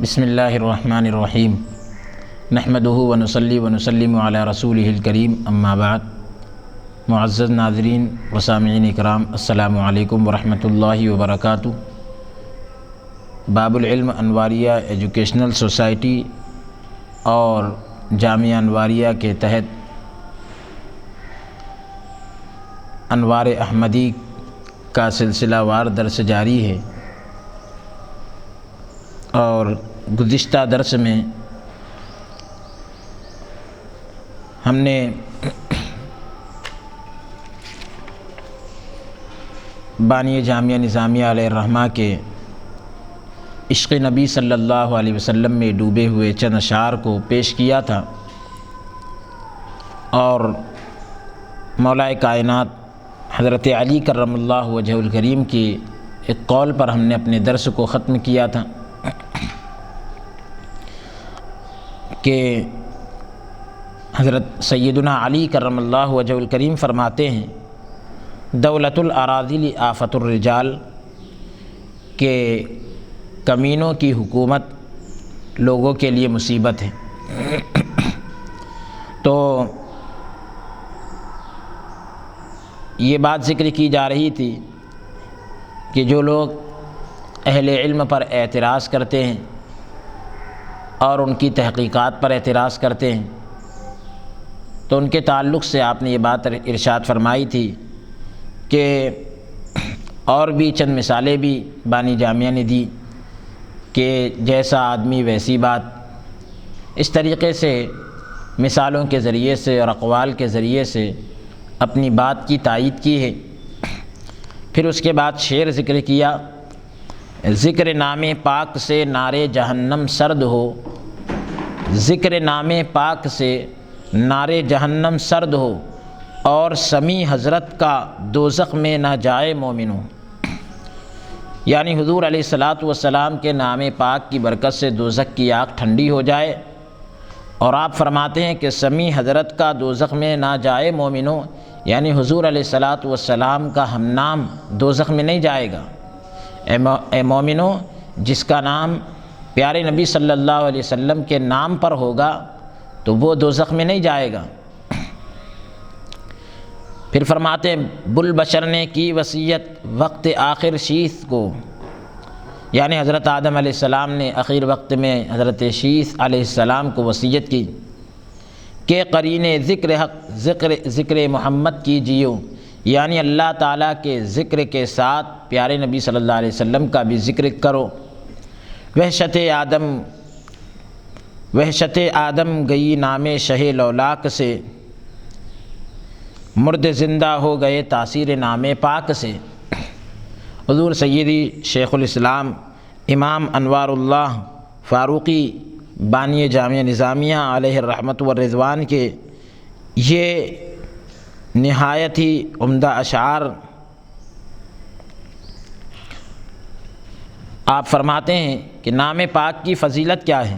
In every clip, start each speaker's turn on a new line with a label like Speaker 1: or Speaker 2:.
Speaker 1: بسم اللہ الرحمن الرحیم نحمدہ ونصلی ونسلم علی رسولہ الکریم اما بعد۔ معزز ناظرین و سامعین اکرام، السلام علیکم ورحمۃ اللہ وبرکاتہ۔ باب العلم انواریہ ایجوکیشنل سوسائٹی اور جامعہ انواریہ کے تحت انوار احمدی کا سلسلہ وار درس جاری ہے، اور گزشتہ درس میں ہم نے بانی جامعہ نظامیہ علیہ الرحمہ کے عشق نبی صلی اللہ علیہ وسلم میں ڈوبے ہوئے چند اشعار کو پیش کیا تھا، اور مولا کائنات حضرت علی کرم اللہ وجہہ الکریم کی ایک قول پر ہم نے اپنے درس کو ختم کیا تھا کہ حضرت سیدنا علی کرم اللہ وجہہ الکریم فرماتے ہیں، دولت الاراذل آفت الرجال، کہ کمینوں کی حکومت لوگوں کے لیے مصیبت ہے۔ تو یہ بات ذکر کی جا رہی تھی کہ جو لوگ اہل علم پر اعتراض کرتے ہیں اور ان کی تحقیقات پر اعتراض کرتے ہیں، تو ان کے تعلق سے آپ نے یہ بات ارشاد فرمائی تھی کہ اور بھی چند مثالیں بھی بانی جامعہ نے دی کہ جیسا آدمی ویسی بات، اس طریقے سے مثالوں کے ذریعے سے اور اقوال کے ذریعے سے اپنی بات کی تائید کی ہے۔ پھر اس کے بعد شعر ذکر کیا، ذکر نام پاک سے نارے جہنم سرد ہو، ذکر نام پاک سے نارے جہنم سرد ہو، اور سمیع حضرت کا دوزخ میں نہ جائے مومنو، یعنی حضور علیہ الصلاۃ والسلام کے نام پاک کی برکت سے دوزخ کی آگ ٹھنڈی ہو جائے، اور آپ فرماتے ہیں کہ سمیع حضرت کا دوزخ میں نہ جائے مومنو، یعنی حضور علیہ الصلاۃ والسلام کا ہم نام دوزخ میں نہیں جائے گا۔ اے مومنو، جس کا نام پیارے نبی صلی اللہ علیہ وسلم کے نام پر ہوگا تو وہ دوزخ میں نہیں جائے گا۔ پھر فرماتے ہیں، بلبشر نے کی وصیت وقت آخر شیث کو، یعنی حضرت آدم علیہ السلام نے آخر وقت میں حضرت شیث علیہ السلام کو وصیت کی کہ قرین ذکر حق ذکر محمد کی جیو، یعنی اللہ تعالیٰ کے ذکر کے ساتھ پیارے نبی صلی اللہ علیہ وسلم کا بھی ذکر کرو۔ وحشت آدم گئی نام شہ لولاک سے، مرد زندہ ہو گئے تاثیر نام پاک سے۔ حضور سیدی شیخ الاسلام امام انوار اللہ فاروقی بانی جامعہ نظامیہ علیہ الرحمۃ والرضوان کے یہ نہایت ہی عمدہ اشعار آپ فرماتے ہیں کہ نام پاک کی فضیلت کیا ہے،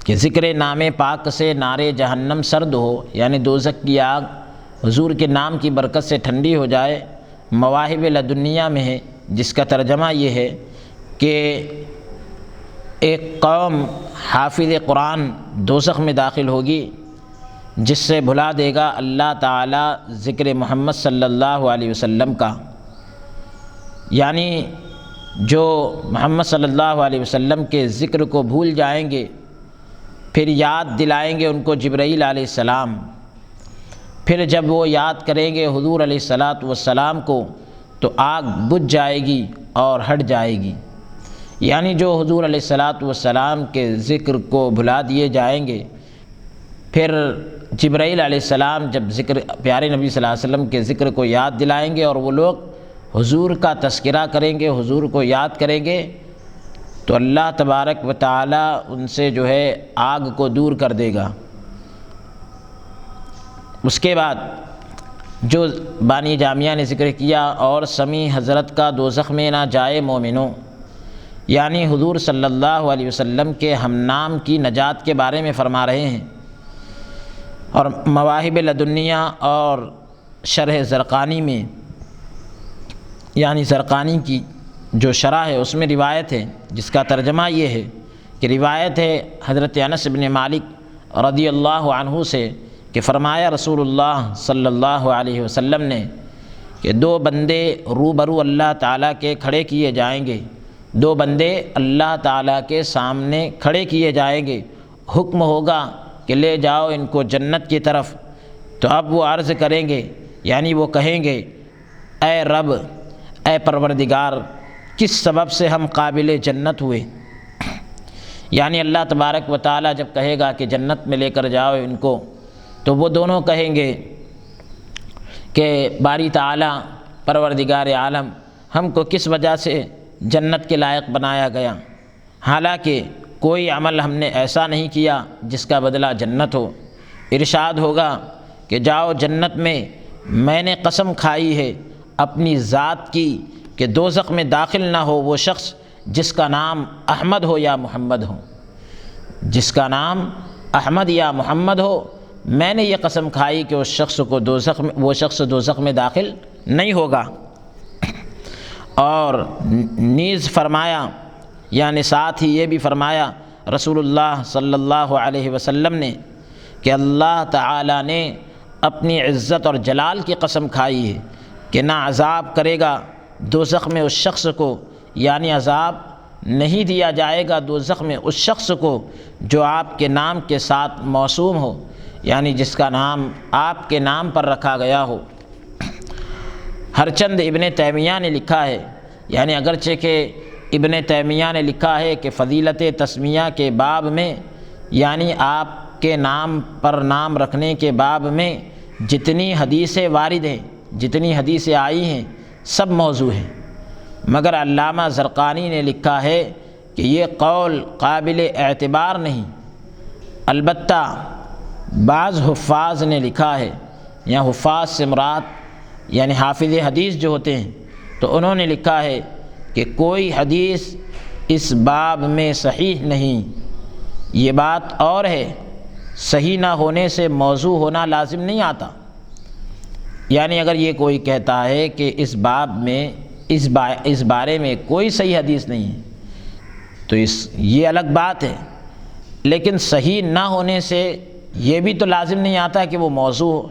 Speaker 1: کہ ذکر نام پاک سے نارے جہنم سرد ہو، یعنی دوزخ کی آگ حضور کے نام کی برکت سے ٹھنڈی ہو جائے۔ مواہب لدنیہ میں ہے، جس کا ترجمہ یہ ہے کہ ایک قوم حافظ قرآن دوزخ میں داخل ہوگی جس سے بھلا دے گا اللہ تعالیٰ ذکر محمد صلی اللہ علیہ وسلم کا، یعنی جو محمد صلی اللہ علیہ وسلم کے ذکر کو بھول جائیں گے، پھر یاد دلائیں گے ان کو جبرائیل علیہ السلام، پھر جب وہ یاد کریں گے حضور علیہ الصلاۃ والسلام کو تو آگ بجھ جائے گی اور ہٹ جائے گی، یعنی جو حضور علیہ الصلاۃ والسلام کے ذکر کو بھلا دیے جائیں گے، پھر جبرائیل علیہ السلام جب ذکر پیارے نبی صلی اللہ علیہ وسلم کے ذکر کو یاد دلائیں گے اور وہ لوگ حضور کا تذکرہ کریں گے، حضور کو یاد کریں گے، تو اللہ تبارک و تعالی ان سے جو ہے آگ کو دور کر دے گا۔ اس کے بعد جو بانی جامعہ نے ذکر کیا، اور سمیع حضرت کا دوزخ میں نہ جائے مومنو، یعنی حضور صلی اللہ علیہ وسلم کے ہم نام کی نجات کے بارے میں فرما رہے ہیں۔ اور مواہب لدنیہ اور شرح زرقانی میں، یعنی زرقانی کی جو شرح ہے اس میں روایت ہے جس کا ترجمہ یہ ہے کہ روایت ہے حضرت انس بن مالک رضی اللہ عنہ سے کہ فرمایا رسول اللہ صلی اللہ علیہ وسلم نے کہ دو بندے روبرو اللہ تعالیٰ کے کھڑے کیے جائیں گے، دو بندے اللہ تعالیٰ کے سامنے کھڑے کیے جائیں گے، حکم ہوگا کہ لے جاؤ ان کو جنت کی طرف۔ تو اب وہ عرض کریں گے، یعنی وہ کہیں گے اے رب، اے پروردگار، کس سبب سے ہم قابل جنت ہوئے؟ یعنی اللہ تبارک و تعالیٰ جب کہے گا کہ جنت میں لے کر جاؤ ان کو، تو وہ دونوں کہیں گے کہ باری تعالیٰ، پروردگار عالم، ہم کو کس وجہ سے جنت کے لائق بنایا گیا، حالانکہ کوئی عمل ہم نے ایسا نہیں کیا جس کا بدلہ جنت ہو۔ ارشاد ہوگا کہ جاؤ جنت میں نے قسم کھائی ہے اپنی ذات کی کہ دوزخ میں داخل نہ ہو وہ شخص جس کا نام احمد ہو یا محمد ہو، جس کا نام احمد یا محمد ہو، میں نے یہ قسم کھائی کہ اس شخص کو وہ شخص دوزخ میں داخل نہیں ہوگا۔ اور نیز فرمایا، یعنی ساتھ ہی یہ بھی فرمایا رسول اللہ صلی اللہ علیہ وسلم نے کہ اللہ تعالیٰ نے اپنی عزت اور جلال کی قسم کھائی ہے کہ نہ عذاب کرے گا دوزخ میں اس شخص کو، یعنی عذاب نہیں دیا جائے گا دوزخ میں اس شخص کو جو آپ کے نام کے ساتھ موسوم ہو، یعنی جس کا نام آپ کے نام پر رکھا گیا ہو۔ ہرچند ابن تیمیہ نے لکھا ہے، یعنی اگرچہ کہ ابن تیمیہ نے لکھا ہے کہ فضیلت تسمیہ کے باب میں، یعنی آپ کے نام پر نام رکھنے کے باب میں جتنی حدیثیں وارد ہیں، جتنی حدیثیں آئی ہیں، سب موضوع ہیں، مگر علامہ زرقانی نے لکھا ہے کہ یہ قول قابل اعتبار نہیں۔ البتہ بعض حفاظ نے لکھا ہے، یا حفاظ سے مراد یعنی حافظ حدیث جو ہوتے ہیں، تو انہوں نے لکھا ہے کہ کوئی حدیث اس باب میں صحیح نہیں۔ یہ بات اور ہے، صحیح نہ ہونے سے موضوع ہونا لازم نہیں آتا۔ یعنی اگر یہ کوئی کہتا ہے کہ اس باب میں اس بارے میں کوئی صحیح حدیث نہیں ہے تو یہ الگ بات ہے، لیکن صحیح نہ ہونے سے یہ بھی تو لازم نہیں آتا کہ وہ موضوع ہو۔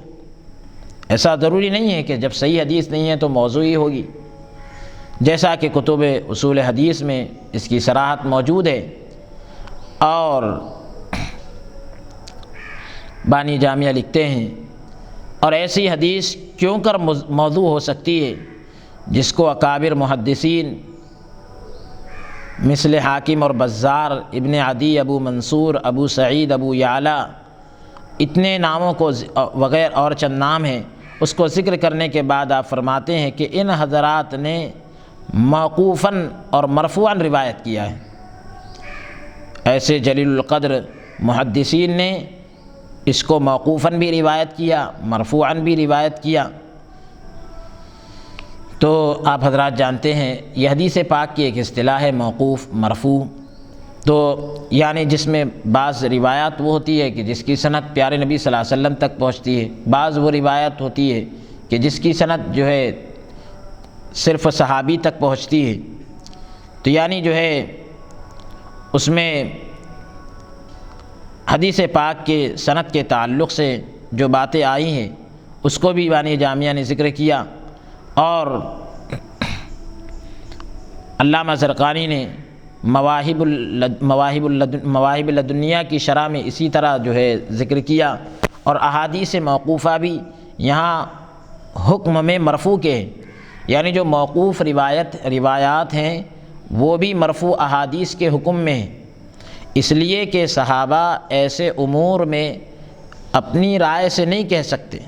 Speaker 1: ایسا ضروری نہیں ہے کہ جب صحیح حدیث نہیں ہے تو موضوع ہی ہوگی، جیسا کہ کتب اصول حدیث میں اس کی صراحت موجود ہے۔ اور بانی جامعہ لکھتے ہیں، اور ایسی حدیث کیوں کر موضوع ہو سکتی ہے جس کو اکابر محدثین مثل حاکم اور بزار، ابن عدی، ابو منصور، ابو سعید، ابو یعلا، اتنے ناموں کو وغیرہ اور چند نام ہیں، اس کو ذکر کرنے کے بعد آپ فرماتے ہیں کہ ان حضرات نے موقوفاً اور مرفوعاً روایت کیا ہے۔ ایسے جلیل القدر محدثین نے اس کو موقوفاً بھی روایت کیا، مرفوعاً بھی روایت کیا۔ تو آپ حضرات جانتے ہیں یہ حدیث پاک کی ایک اصطلاح ہے موقوف، مرفوع، تو یعنی جس میں بعض روایات وہ ہوتی ہے کہ جس کی سند پیارے نبی صلی اللہ علیہ وسلم تک پہنچتی ہے، بعض وہ روایت ہوتی ہے کہ جس کی سند جو ہے صرف صحابی تک پہنچتی ہے۔ تو یعنی جو ہے اس میں حدیث پاک کے سند کے تعلق سے جو باتیں آئی ہیں اس کو بھی بانی جامعہ نے ذکر کیا۔ اور علامہ زرقانی نے مواہب لدنیہ کی شرح میں اسی طرح جو ہے ذکر کیا، اور احادیث موقوفہ بھی یہاں حکم میں مرفوع کے ہیں، یعنی جو موقوف روایات ہیں وہ بھی مرفوع احادیث کے حکم میں ہیں، اس لیے کہ صحابہ ایسے امور میں اپنی رائے سے نہیں کہہ سکتے،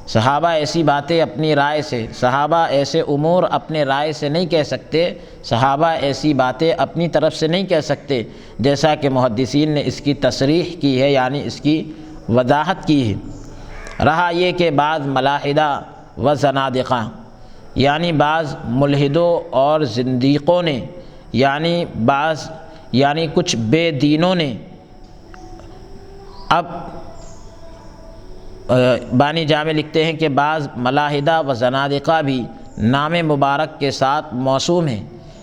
Speaker 1: صحابہ ایسی باتیں اپنی رائے سے، صحابہ ایسے امور اپنے رائے سے نہیں کہہ سکتے، صحابہ ایسی باتیں اپنی طرف سے نہیں کہہ سکتے، جیسا کہ محدثین نے اس کی تصریح کی ہے، یعنی اس کی وضاحت کی ہے۔ رہا یہ کہ بعض ملاحدہ و زنادقہ، یعنی بعض ملحدوں اور زندیقوں نے، یعنی کچھ بے دینوں نے، اب بانی جامع لکھتے ہیں کہ بعض ملاحدہ و زنادقہ بھی نام مبارک کے ساتھ موسوم ہیں،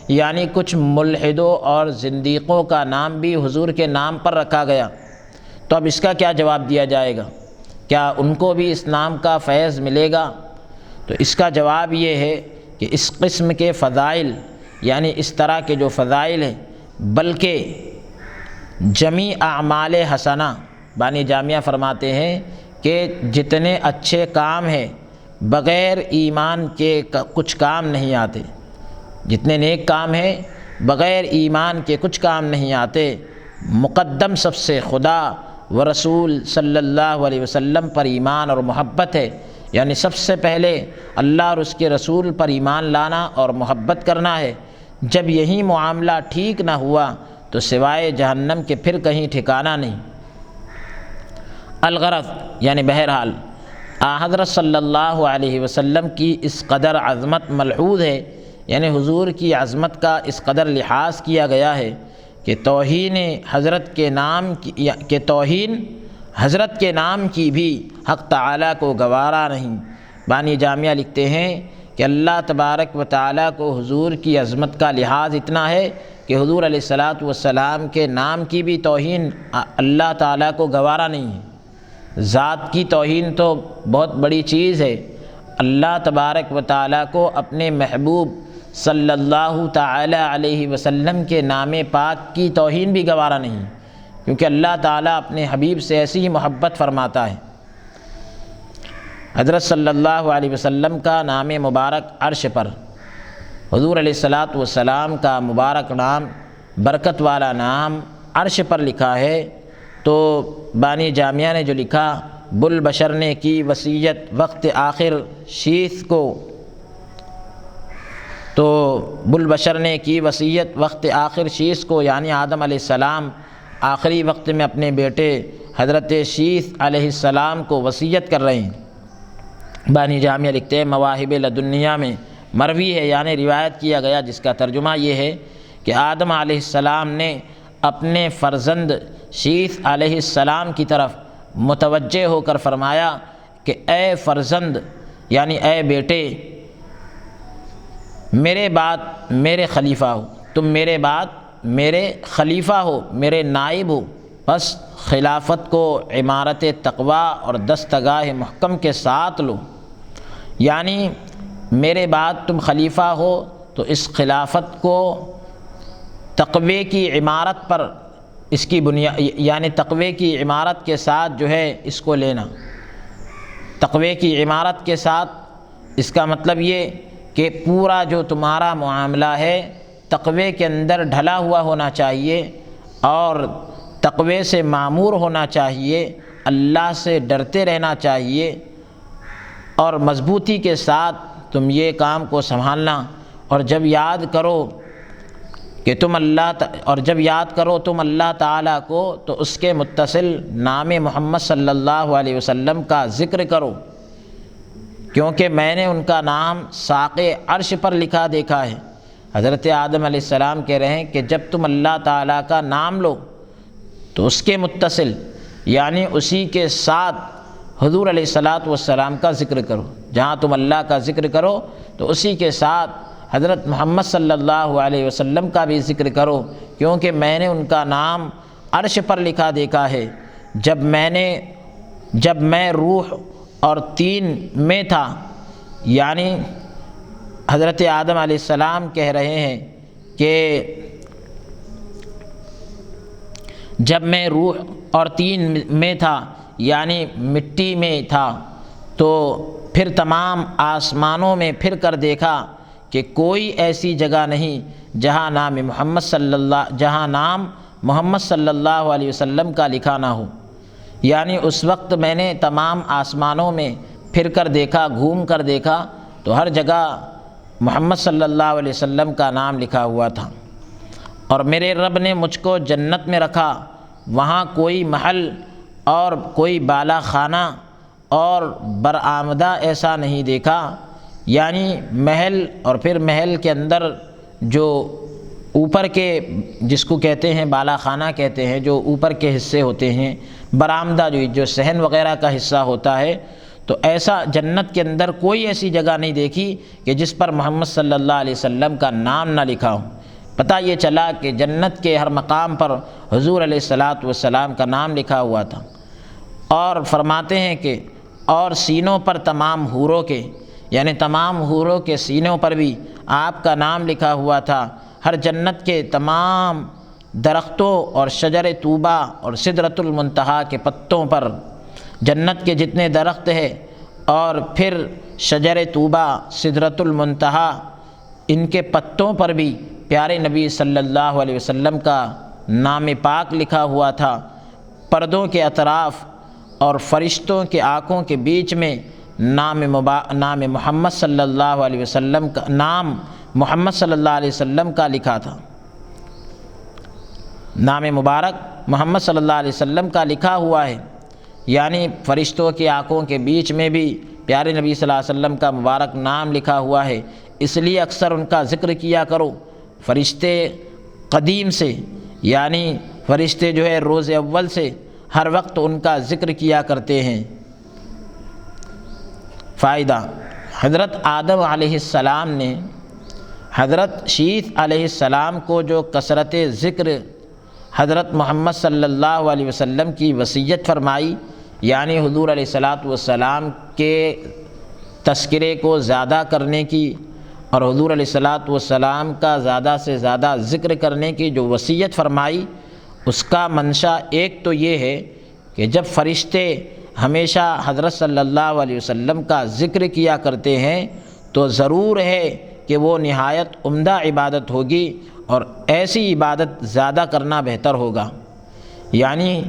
Speaker 1: یعنی کچھ ملحدوں اور زندیقوں کا نام بھی حضور کے نام پر رکھا گیا، تو اب اس کا کیا جواب دیا جائے گا؟ کیا ان کو بھی اس نام کا فیض ملے گا؟ تو اس کا جواب یہ ہے کہ اس قسم کے فضائل، یعنی اس طرح کے جو فضائل ہیں، بلکہ جمیع اعمال حسنہ، بانی جامعہ فرماتے ہیں کہ جتنے اچھے کام ہیں بغیر ایمان کے کچھ کام نہیں آتے، جتنے نیک کام ہیں بغیر ایمان کے کچھ کام نہیں آتے، مقدم سب سے خدا و رسول صلی اللہ علیہ وسلم پر ایمان اور محبت ہے، یعنی سب سے پہلے اللہ اور اس کے رسول پر ایمان لانا اور محبت کرنا ہے۔ جب یہی معاملہ ٹھیک نہ ہوا تو سوائے جہنم کے پھر کہیں ٹھکانہ نہیں۔ الغرض یعنی بہرحال حضرت صلی اللہ علیہ وسلم کی اس قدر عظمت ملحوظ ہے، یعنی حضور کی عظمت کا اس قدر لحاظ کیا گیا ہے کہ توہین حضرت کے نام کی بھی حق تعالیٰ کو گوارا نہیں۔ بانی جامعہ لکھتے ہیں کہ اللہ تبارک و تعالیٰ کو حضور کی عظمت کا لحاظ اتنا ہے کہ حضور علیہ الصلاۃ والسلام کے نام کی بھی توہین اللہ تعالیٰ کو گوارا نہیں ہے۔ ذات کی توہین تو بہت بڑی چیز ہے، اللہ تبارک و تعالیٰ کو اپنے محبوب صلی اللہ تعالی علیہ وسلم کے نام پاک کی توہین بھی گوارا نہیں، کیونکہ اللہ تعالیٰ اپنے حبیب سے ایسی ہی محبت فرماتا ہے۔ حضرت صلی اللہ علیہ وسلم کا نام مبارک عرش پر، حضور علیہ الصلاۃ والسلام کا مبارک نام، برکت والا نام عرش پر لکھا ہے۔ تو بانی جامعہ نے جو لکھا، بلبشر نے کی وصیت وقت آخر شیث کو، تو بلبشر نے کی وصیت وقت آخر شیث کو، یعنی آدم علیہ السلام آخری وقت میں اپنے بیٹے حضرت شیث علیہ السلام کو وصیت کر رہے ہیں۔ بانی جامعہ لکھتے ہیں مواہب لدنیہ میں مروی ہے، یعنی روایت کیا گیا، جس کا ترجمہ یہ ہے کہ آدم علیہ السلام نے اپنے فرزند شیث علیہ السلام کی طرف متوجہ ہو کر فرمایا کہ اے فرزند، یعنی اے بیٹے، میرے بعد میرے خلیفہ ہو، تم میرے بعد میرے خلیفہ ہو، میرے نائب ہو، بس خلافت کو عمارت تقویٰ اور دستگاہ محکم کے ساتھ لو، یعنی میرے بعد تم خلیفہ ہو تو اس خلافت کو تقوی کی عمارت پر، اس کی بنیاد، یعنی تقوی کی عمارت کے ساتھ جو ہے اس کو لینا۔ تقوی کی عمارت کے ساتھ، اس کا مطلب یہ کہ پورا جو تمہارا معاملہ ہے تقوی کے اندر ڈھلا ہوا ہونا چاہیے اور تقوی سے معمور ہونا چاہیے، اللہ سے ڈرتے رہنا چاہیے، اور مضبوطی کے ساتھ تم یہ کام کو سنبھالنا۔ اور جب یاد کرو تم اللہ تعالیٰ کو تو اس کے متصل نام محمد صلی اللہ علیہ وسلم کا ذکر کرو، کیونکہ میں نے ان کا نام ساق عرش پر لکھا دیکھا ہے۔ حضرت آدم علیہ السلام کہہ رہے ہیں کہ جب تم اللہ تعالیٰ کا نام لو تو اس کے متصل، یعنی اسی کے ساتھ حضور علیہ الصلاۃ والسلام کا ذکر کرو۔ جہاں تم اللہ کا ذکر کرو تو اسی کے ساتھ حضرت محمد صلی اللہ علیہ وسلم کا بھی ذکر کرو، کیونکہ میں نے ان کا نام عرش پر لکھا دیکھا ہے۔ جب میں روح اور تین میں تھا، یعنی حضرت آدم علیہ السلام کہہ رہے ہیں کہ جب میں روح اور تین میں تھا، یعنی مٹی میں تھا، تو پھر تمام آسمانوں میں پھر کر دیکھا کہ کوئی ایسی جگہ نہیں جہاں نام محمد صلی اللہ علیہ وسلم کا لکھا نہ ہو، یعنی اس وقت میں نے تمام آسمانوں میں پھر کر دیکھا، گھوم کر دیکھا، تو ہر جگہ محمد صلی اللہ علیہ وسلم کا نام لکھا ہوا تھا۔ اور میرے رب نے مجھ کو جنت میں رکھا، وہاں کوئی محل اور کوئی بالا خانہ اور برآمدہ ایسا نہیں دیکھا، یعنی محل، اور پھر محل کے اندر جو اوپر کے، جس کو کہتے ہیں بالا خانہ کہتے ہیں، جو اوپر کے حصے ہوتے ہیں، برآمدہ جو صحن وغیرہ کا حصہ ہوتا ہے، تو ایسا جنت کے اندر کوئی ایسی جگہ نہیں دیکھی کہ جس پر محمد صلی اللہ علیہ وسلم کا نام نہ لکھا ہو۔ پتہ یہ چلا کہ جنت کے ہر مقام پر حضور علیہ الصلاۃ والسلام کا نام لکھا ہوا تھا، اور فرماتے ہیں کہ اور سینوں پر تمام حوروں کے، یعنی تمام حوروں کے سینوں پر بھی آپ کا نام لکھا ہوا تھا۔ ہر جنت کے تمام درختوں اور شجر طوبہ اور سدرۃ المنتہا کے پتوں پر، جنت کے جتنے درخت ہیں اور پھر شجر طوبہ، سدرۃ المنتہا، ان کے پتوں پر بھی پیارے نبی صلی اللہ علیہ وسلم کا نام پاک لکھا ہوا تھا۔ پردوں کے اطراف اور فرشتوں کے آنکھوں کے بیچ میں نام محمد صلی اللہ علیہ وسلم کا نام محمد صلی اللہ علیہ وسلم کا لکھا تھا۔ نام مبارک محمد صلی اللہ علیہ وسلم کا لکھا ہوا ہے، یعنی فرشتوں کی آنکھوں کے بیچ میں بھی پیارے نبی صلی اللہ علیہ وسلم کا مبارک نام لکھا ہوا ہے۔ اس لیے اکثر ان کا ذکر کیا کرو۔ فرشتے قدیم سے، یعنی فرشتے جو ہے روز اول سے ہر وقت ان کا ذکر کیا کرتے ہیں۔ فائدہ: حضرت آدم علیہ السلام نے حضرت شیث علیہ السلام کو جو کثرت ذکر حضرت محمد صلی اللہ علیہ وسلم کی وصیت فرمائی، یعنی حضور علیہ الصلاۃ والسلام کے تذکرے کو زیادہ کرنے کی اور حضور علیہ الصلاۃ والسلام کا زیادہ سے زیادہ ذکر کرنے کی جو وصیت فرمائی، اس کا منشا ایک تو یہ ہے کہ جب فرشتے ہمیشہ حضرت صلی اللہ علیہ وسلم کا ذکر کیا کرتے ہیں تو ضرور ہے کہ وہ نہایت عمدہ عبادت ہوگی، اور ایسی عبادت زیادہ کرنا بہتر ہوگا۔ یعنی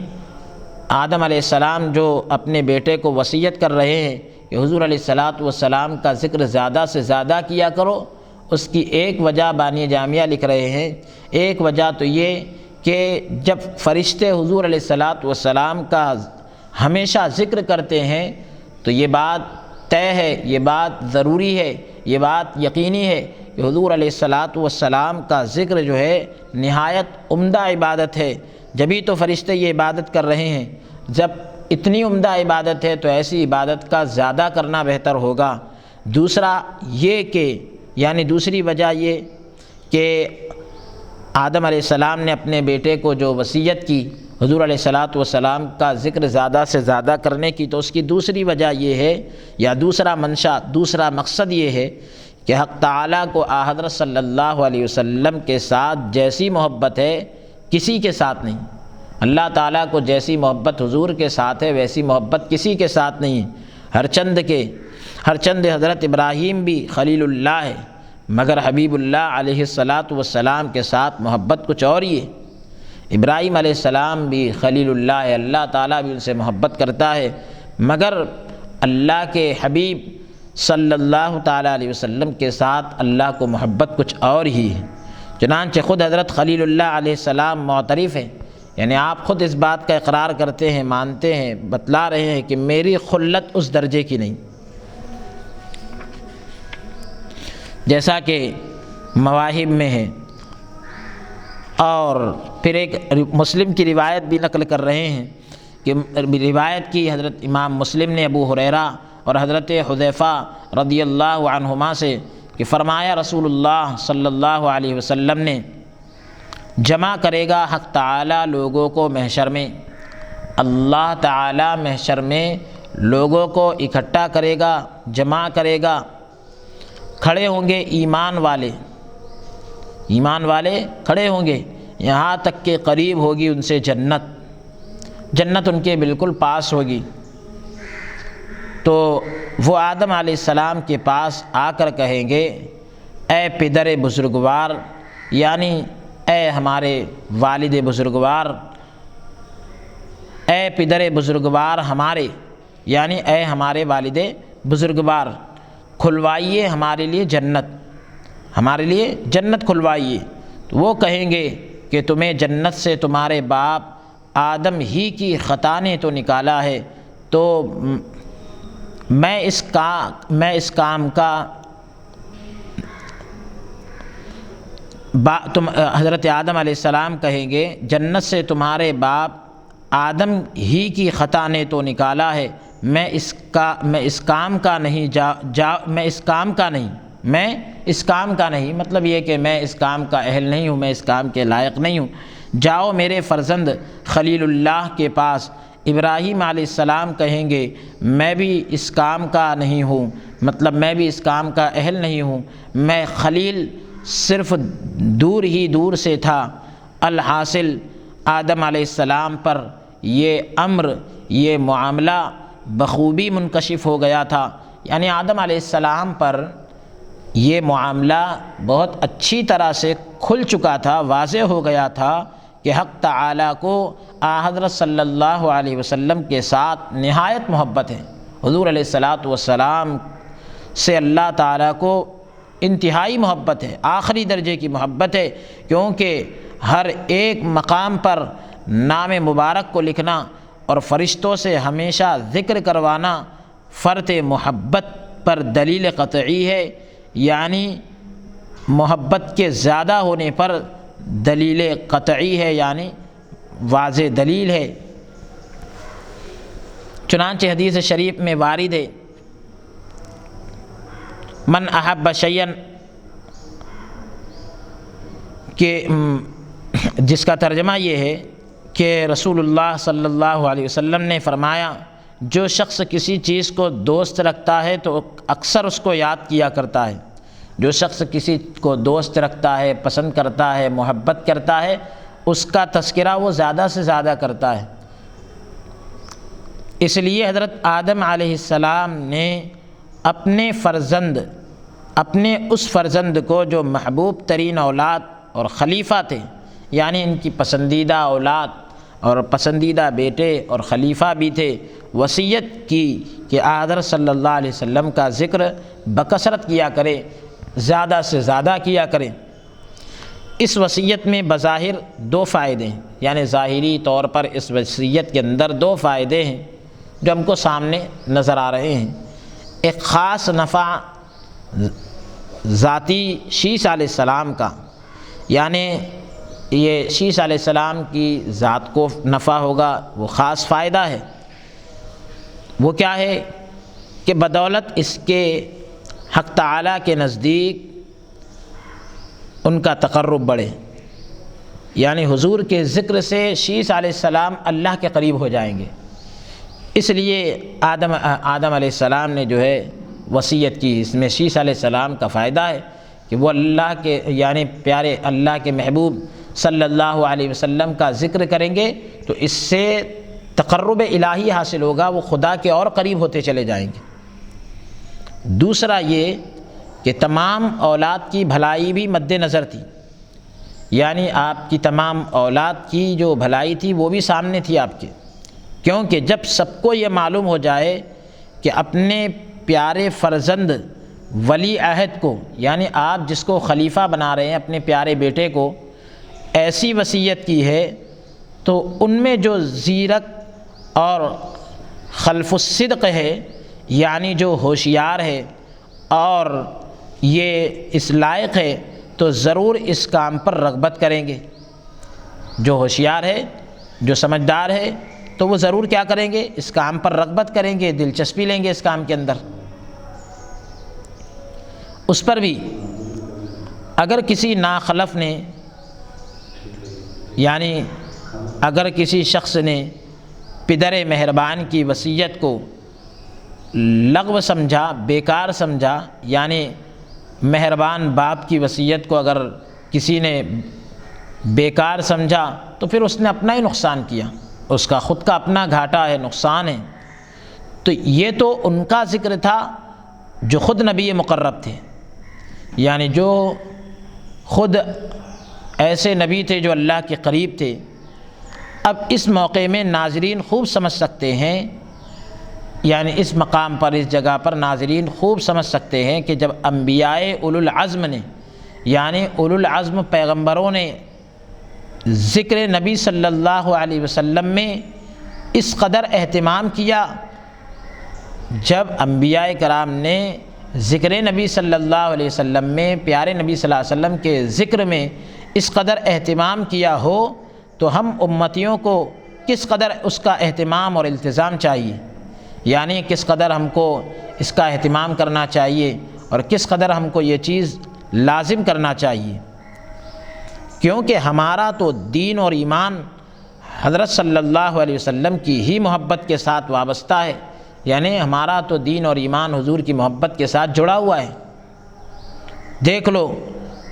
Speaker 1: آدم علیہ السلام جو اپنے بیٹے کو وصیت کر رہے ہیں کہ حضور علیہ الصلاۃ والسلام کا ذکر زیادہ سے زیادہ کیا کرو، اس کی ایک وجہ بانی جامعہ لکھ رہے ہیں۔ ایک وجہ تو یہ کہ جب فرشتے حضور علیہ الصلاۃ والسلام کا ہمیشہ ذکر کرتے ہیں تو یہ بات طے ہے، یہ بات ضروری ہے، یہ بات یقینی ہے کہ حضور علیہ الصلاۃ والسلام کا ذکر جو ہے نہایت عمدہ عبادت ہے، جبھی تو فرشتے یہ عبادت کر رہے ہیں۔ جب اتنی عمدہ عبادت ہے تو ایسی عبادت کا زیادہ کرنا بہتر ہوگا۔ دوسرا یہ کہ یعنی دوسری وجہ یہ کہ آدم علیہ السلام نے اپنے بیٹے کو جو وصیت کی حضور علیہ الصلاۃ والسلام کا ذکر زیادہ سے زیادہ کرنے کی، تو اس کی دوسری وجہ یہ ہے یا دوسرا منشا، دوسرا مقصد یہ ہے کہ حق تعالیٰ کو حضرت صلی اللہ علیہ وسلم کے ساتھ جیسی محبت ہے کسی کے ساتھ نہیں۔ اللہ تعالیٰ کو جیسی محبت حضور کے ساتھ ہے ویسی محبت کسی کے ساتھ نہیں۔ ہر چند حضرت ابراہیم بھی خلیل اللہ ہے، مگر حبیب اللہ علیہ الصلاۃ والسلام کے ساتھ محبت کچھ اور ہی ہے۔ ابراہیم علیہ السلام بھی خلیل اللہ ہے، اللہ تعالیٰ بھی ان سے محبت کرتا ہے، مگر اللہ کے حبیب صلی اللہ تعالیٰ علیہ وسلم کے ساتھ اللہ کو محبت کچھ اور ہی ہے۔ چنانچہ خود حضرت خلیل اللہ علیہ السلام معترف ہیں، یعنی آپ خود اس بات کا اقرار کرتے ہیں، مانتے ہیں، بتلا رہے ہیں کہ میری خلت اس درجے کی نہیں۔ جیسا کہ مواہب میں ہے، اور پھر ایک مسلم کی روایت بھی نقل کر رہے ہیں کہ روایت کی حضرت امام مسلم نے ابو ہریرہ اور حضرت حذیفہ رضی اللہ عنہما سے کہ فرمایا رسول اللہ صلی اللہ علیہ وسلم نے، جمع کرے گا حق تعالی لوگوں کو محشر میں، اللہ تعالی محشر میں لوگوں کو اکٹھا کرے گا، جمع کرے گا، کھڑے ہوں گے ایمان والے کھڑے ہوں گے، یہاں تک کہ قریب ہوگی ان سے جنت ان کے بالکل پاس ہوگی۔ تو وہ آدم علیہ السلام کے پاس آ کر کہیں گے، اے پدر بزرگوار، یعنی اے ہمارے والد بزرگوار، اے پدر بزرگوار ہمارے، یعنی اے ہمارے والد بزرگوار، کھلوائیے ہمارے لیے جنت کھلوائیے۔ تو وہ کہیں گے کہ تمہیں جنت سے تمہارے باپ آدم ہی کی خطا نے تو نکالا ہے، تو میں اس کام کا حضرت آدم علیہ السلام کہیں گے، جنت سے تمہارے باپ آدم ہی کی خطا نے تو نکالا ہے، میں اس کام کا نہیں، مطلب یہ کہ میں اس کام کا اہل نہیں ہوں، میں اس کام کے لائق نہیں ہوں۔ جاؤ میرے فرزند خلیل اللہ کے پاس۔ ابراہیم علیہ السلام کہیں گے میں بھی اس کام کا نہیں ہوں، مطلب میں بھی اس کام کا اہل نہیں ہوں، میں خلیل صرف دور سے تھا۔ الحاصل آدم علیہ السلام پر یہ امر، یہ معاملہ بخوبی منکشف ہو گیا تھا، یعنی آدم علیہ السلام پر یہ معاملہ بہت اچھی طرح سے کھل چکا تھا، واضح ہو گیا تھا کہ حق تعالیٰ کو حضرت صلی اللہ علیہ وسلم کے ساتھ نہایت محبت ہے۔ حضور علیہ الصلاۃ والسلام سے اللہ تعالیٰ کو انتہائی محبت ہے، آخری درجے کی محبت ہے، کیونکہ ہر ایک مقام پر نام مبارک کو لکھنا اور فرشتوں سے ہمیشہ ذکر کروانا فرط محبت پر دلیل قطعی ہے، یعنی محبت کے زیادہ ہونے پر دلیل قطعی ہے، یعنی واضح دلیل ہے۔ چنانچہ حدیث شریف میں وارد ہے من احب شیئا، کہ جس کا ترجمہ یہ ہے کہ رسول اللہ صلی اللہ علیہ وسلم نے فرمایا جو شخص کسی چیز کو دوست رکھتا ہے تو اکثر اس کو یاد کیا کرتا ہے، جو شخص کسی کو دوست رکھتا ہے، پسند کرتا ہے، محبت کرتا ہے، اس کا تذکرہ وہ زیادہ سے زیادہ کرتا ہے۔ اس لیے حضرت آدم علیہ السلام نے اپنے اس فرزند کو جو محبوب ترین اولاد اور خلیفہ تھے، یعنی ان کی پسندیدہ اولاد اور پسندیدہ بیٹے اور خلیفہ بھی تھے، وصیت کی کہ حضرت صلی اللہ علیہ وسلم کا ذکر بکثرت کیا کرے، زیادہ سے زیادہ کیا کرے۔ اس وصیت میں بظاہر دو فائدے ہیں، یعنی ظاہری طور پر اس وصیت کے اندر دو فائدے ہیں جو ہم کو سامنے نظر آ رہے ہیں۔ ایک خاص نفع ذاتی شیس علیہ السلام کا، یعنی یہ شیس علیہ السلام کی ذات کو نفع ہوگا، وہ خاص فائدہ ہے۔ وہ کیا ہے کہ بدولت اس کے حق تعالیٰ کے نزدیک ان کا تقرب بڑھے، یعنی حضور کے ذکر سے شیس علیہ السلام اللہ کے قریب ہو جائیں گے۔ اس لیے آدم علیہ السلام نے جو ہے وصیت کی، اس میں شیس علیہ السلام کا فائدہ ہے کہ وہ اللہ کے، یعنی پیارے اللہ کے محبوب صلی اللہ علیہ وسلم کا ذکر کریں گے تو اس سے تقرب الہی حاصل ہوگا، وہ خدا کے اور قریب ہوتے چلے جائیں گے۔ دوسرا یہ کہ تمام اولاد کی بھلائی بھی مد نظر تھی، یعنی آپ کی تمام اولاد کی جو بھلائی تھی وہ بھی سامنے تھی آپ کے، کیونکہ جب سب کو یہ معلوم ہو جائے کہ اپنے پیارے فرزند ولی عہد کو، یعنی آپ جس کو خلیفہ بنا رہے ہیں اپنے پیارے بیٹے کو، ایسی وصیت کی ہے تو ان میں جو زیرک اور خلف الصدق ہے، یعنی جو ہوشیار ہے اور یہ اس لائق ہے، تو ضرور اس کام پر رغبت کریں گے۔ جو ہوشیار ہے، جو سمجھدار ہے، تو وہ ضرور کیا کریں گے، اس کام پر رغبت کریں گے، دلچسپی لیں گے اس کام کے اندر۔ اس پر بھی اگر کسی ناخلف نے، یعنی اگر کسی شخص نے پدر مہربان کی وصیت کو لغو سمجھا، بیکار سمجھا، یعنی مہربان باپ کی وصیت کو اگر کسی نے بیکار سمجھا تو پھر اس نے اپنا ہی نقصان کیا، اس کا خود کا اپنا گھاٹا ہے، نقصان ہے۔ تو یہ تو ان کا ذکر تھا جو خود نبی مقرب تھے، یعنی جو خود ایسے نبی تھے جو اللہ کے قریب تھے۔ اب اس موقع میں ناظرین خوب سمجھ سکتے ہیں، یعنی اس مقام پر، اس جگہ پر ناظرین خوب سمجھ سکتے ہیں کہ جب انبیاء اولو العزم نے، یعنی اولو العزم پیغمبروں نے ذکر نبی صلی اللہ علیہ وسلم میں اس قدر اہتمام کیا، جب انبیاء کرام نے ذکر نبی صلی اللہ علیہ وسلم میں، پیارے نبی صلی اللہ علیہ وسلم کے ذکر میں اس قدر اہتمام کیا ہو تو ہم امتیوں کو کس قدر اس کا اہتمام اور التزام چاہیے۔ یعنی کس قدر ہم کو اس کا اہتمام کرنا چاہیے اور کس قدر ہم کو یہ چیز لازم کرنا چاہیے، کیونکہ ہمارا تو دین اور ایمان حضرت صلی اللہ علیہ وسلم کی ہی محبت کے ساتھ وابستہ ہے، یعنی ہمارا تو دین اور ایمان حضور کی محبت کے ساتھ جڑا ہوا ہے۔ دیکھ لو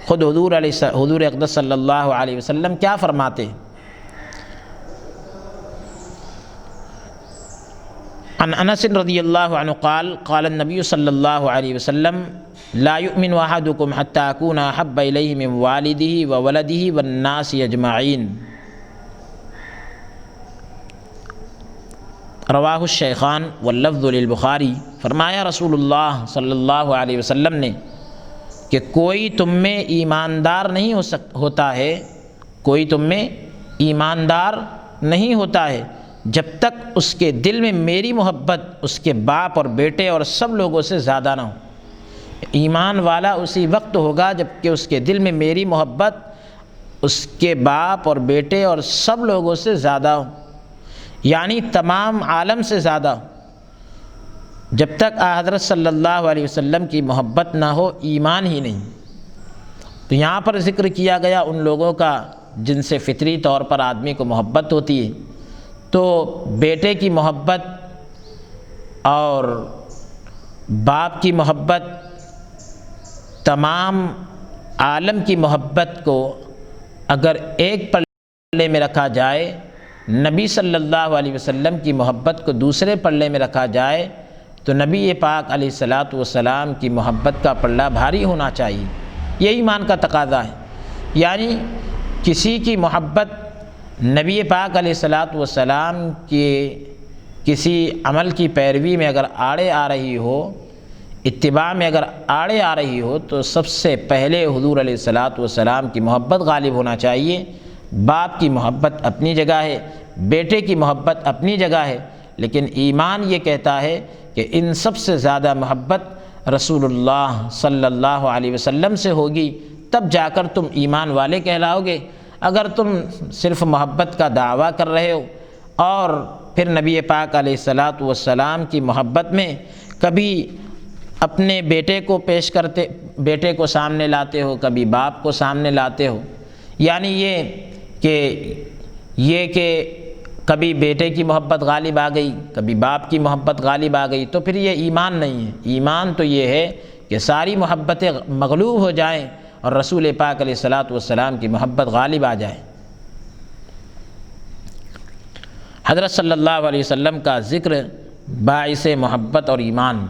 Speaker 1: خود حضور اقدس صلی اللہ علیہ وسلم کیا فرماتے ہیں۔ عن انس رضی اللہ عنہ قال قال النبی صلی اللہ علیہ وسلم لا یؤمن احدکم حتی اکون احب الیہ من والدہ وولدہ والناس اجمعین، رواہ الشیخان واللفظ للبخاری۔ فرمایا رسول اللہ صلی اللہ علیہ وسلم نے کہ کوئی تم میں ایماندار نہیں ہوتا ہے، کوئی تم میں ایماندار نہیں ہوتا ہے جب تک اس کے دل میں میری محبت اس کے باپ اور بیٹے اور سب لوگوں سے زیادہ نہ ہو۔ ایمان والا اسی وقت ہوگا جب کہ اس کے دل میں میری محبت اس کے باپ اور بیٹے اور سب لوگوں سے زیادہ ہو، یعنی تمام عالم سے زیادہ ہو۔ جب تک حضرت صلی اللہ علیہ وسلم کی محبت نہ ہو ایمان ہی نہیں۔ تو یہاں پر ذکر کیا گیا ان لوگوں کا جن سے فطری طور پر آدمی کو محبت ہوتی ہے، تو بیٹے کی محبت اور باپ کی محبت، تمام عالم کی محبت کو اگر ایک پلے میں رکھا جائے، نبی صلی اللہ علیہ وسلم کی محبت کو دوسرے پلے میں رکھا جائے، تو نبی پاک علیہ الصلاۃ والسلام کی محبت کا پلہ بھاری ہونا چاہیے۔ یہ ایمان کا تقاضا ہے، یعنی کسی کی محبت نبی پاک علیہ الصلاۃ والسلام کے کسی عمل کی پیروی میں اگر آڑے آ رہی ہو، اتباع میں اگر آڑے آ رہی ہو، تو سب سے پہلے حضور علیہ الصلاۃ والسلام کی محبت غالب ہونا چاہیے۔ باپ کی محبت اپنی جگہ ہے، بیٹے کی محبت اپنی جگہ ہے، لیکن ایمان یہ کہتا ہے کہ ان سب سے زیادہ محبت رسول اللہ صلی اللہ علیہ وسلم سے ہوگی، تب جا کر تم ایمان والے کہلاؤ گے۔ اگر تم صرف محبت کا دعویٰ کر رہے ہو اور پھر نبی پاک علیہ الصلاۃ والسلام کی محبت میں کبھی اپنے بیٹے کو سامنے لاتے ہو، کبھی باپ کو سامنے لاتے ہو، یعنی یہ کہ کبھی بیٹے کی محبت غالب آ گئی، کبھی باپ کی محبت غالب آ گئی، تو پھر یہ ایمان نہیں ہے۔ ایمان تو یہ ہے کہ ساری محبتیں مغلوب ہو جائیں اور رسول پاک علیہ الصلاۃ والسلام کی محبت غالب آ جائے۔ حضرت صلی اللہ علیہ وسلم کا ذکر باعث محبت اور ایمان،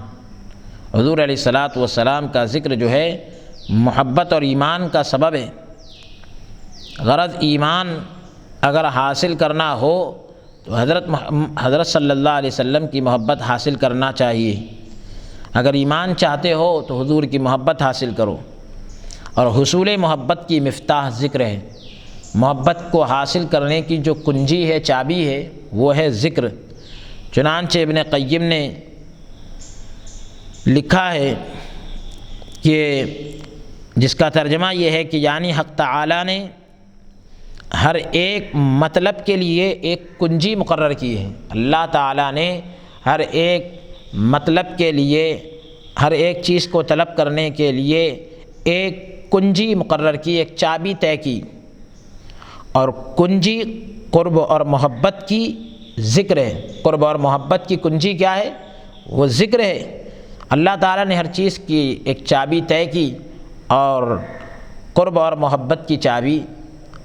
Speaker 1: حضور علیہ الصلاۃ والسلام کا ذکر جو ہے محبت اور ایمان کا سبب ہے۔ غرض ایمان اگر حاصل کرنا ہو تو حضرت صلی اللہ علیہ وسلم کی محبت حاصل کرنا چاہیے۔ اگر ایمان چاہتے ہو تو حضور کی محبت حاصل کرو، اور حصول محبت کی مفتاح ذکر ہے۔ محبت کو حاصل کرنے کی جو کنجی ہے، چابی ہے، وہ ہے ذکر۔ چنانچہ ابن قیم نے لکھا ہے کہ جس کا ترجمہ یہ ہے کہ یعنی حق تعالی نے ہر ایک مطلب کے لیے ایک کنجی مقرر کی ہے۔ اللہ تعالیٰ نے ہر ایک مطلب کے لیے، ہر ایک چیز کو طلب کرنے کے لیے ایک کنجی مقرر کی، ایک چابی طے کی، اور کنجی قرب اور محبت کی ذکر ہے۔ قرب اور محبت کی کنجی کیا ہے؟ وہ ذکر ہے۔ اللہ تعالیٰ نے ہر چیز کی ایک چابی طے کی، اور قرب اور محبت کی چابی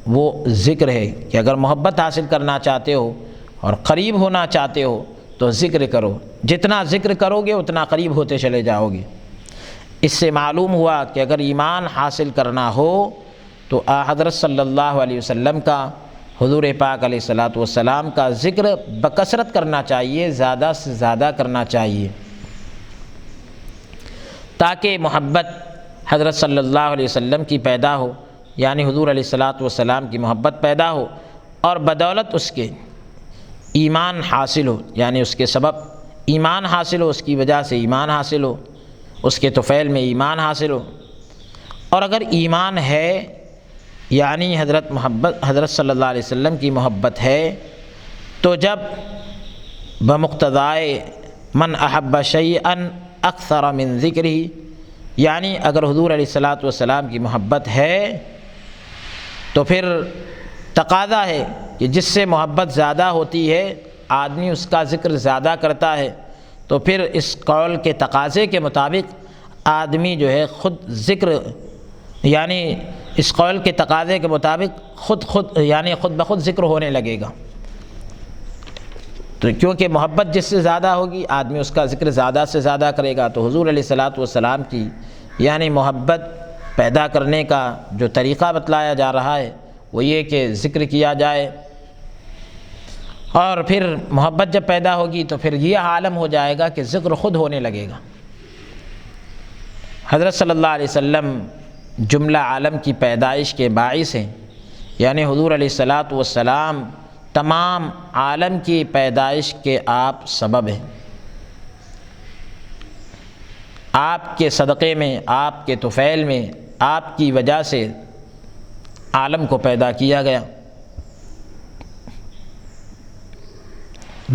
Speaker 1: وہ ذکر ہے کہ اگر محبت حاصل کرنا چاہتے ہو اور قریب ہونا چاہتے ہو تو ذکر کرو۔ جتنا ذکر کرو گے اتنا قریب ہوتے چلے جاؤ گے۔ اس سے معلوم ہوا کہ اگر ایمان حاصل کرنا ہو تو حضرت صلی اللہ علیہ وسلم کا، حضور پاک علیہ الصلاۃ والسلام کا ذکر بکثرت کرنا چاہیے، زیادہ سے زیادہ کرنا چاہیے، تاکہ محبت حضرت صلی اللہ علیہ وسلم کی پیدا ہو، یعنی حضور علیہ الصلاۃ والسلام کی محبت پیدا ہو، اور بدولت اس کے ایمان حاصل ہو، یعنی اس کے سبب ایمان حاصل ہو، اس کی وجہ سے ایمان حاصل ہو، اس کے طفیل میں ایمان حاصل ہو۔ اور اگر ایمان ہے، یعنی حضرت صلی اللہ علیہ وسلم کی محبت ہے، تو جب بمقتضائے من احب شیئا اکثر من ذکرہ، یعنی اگر حضور علیہ الصلاۃ والسلام کی محبت ہے تو پھر تقاضا ہے کہ جس سے محبت زیادہ ہوتی ہے آدمی اس کا ذکر زیادہ کرتا ہے، تو پھر اس قول کے تقاضے کے مطابق آدمی جو ہے خود ذکر، یعنی اس قول کے تقاضے کے مطابق خود بخود ذکر ہونے لگے گا۔ تو کیونکہ محبت جس سے زیادہ ہوگی آدمی اس کا ذکر زیادہ سے زیادہ کرے گا۔ تو حضور علیہ الصلاۃ والسلام کی یعنی محبت پیدا کرنے کا جو طریقہ بتلایا جا رہا ہے وہ یہ کہ ذکر کیا جائے، اور پھر محبت جب پیدا ہوگی تو پھر یہ عالم ہو جائے گا کہ ذکر خود ہونے لگے گا۔ حضرت صلی اللہ علیہ وسلم جملہ عالم کی پیدائش کے باعث ہیں، یعنی حضور علیہ الصلاۃ والسلام تمام عالم کی پیدائش کے آپ سبب ہیں۔ آپ کے صدقے میں، آپ کے طفیل میں، آپ کی وجہ سے عالم کو پیدا کیا گیا۔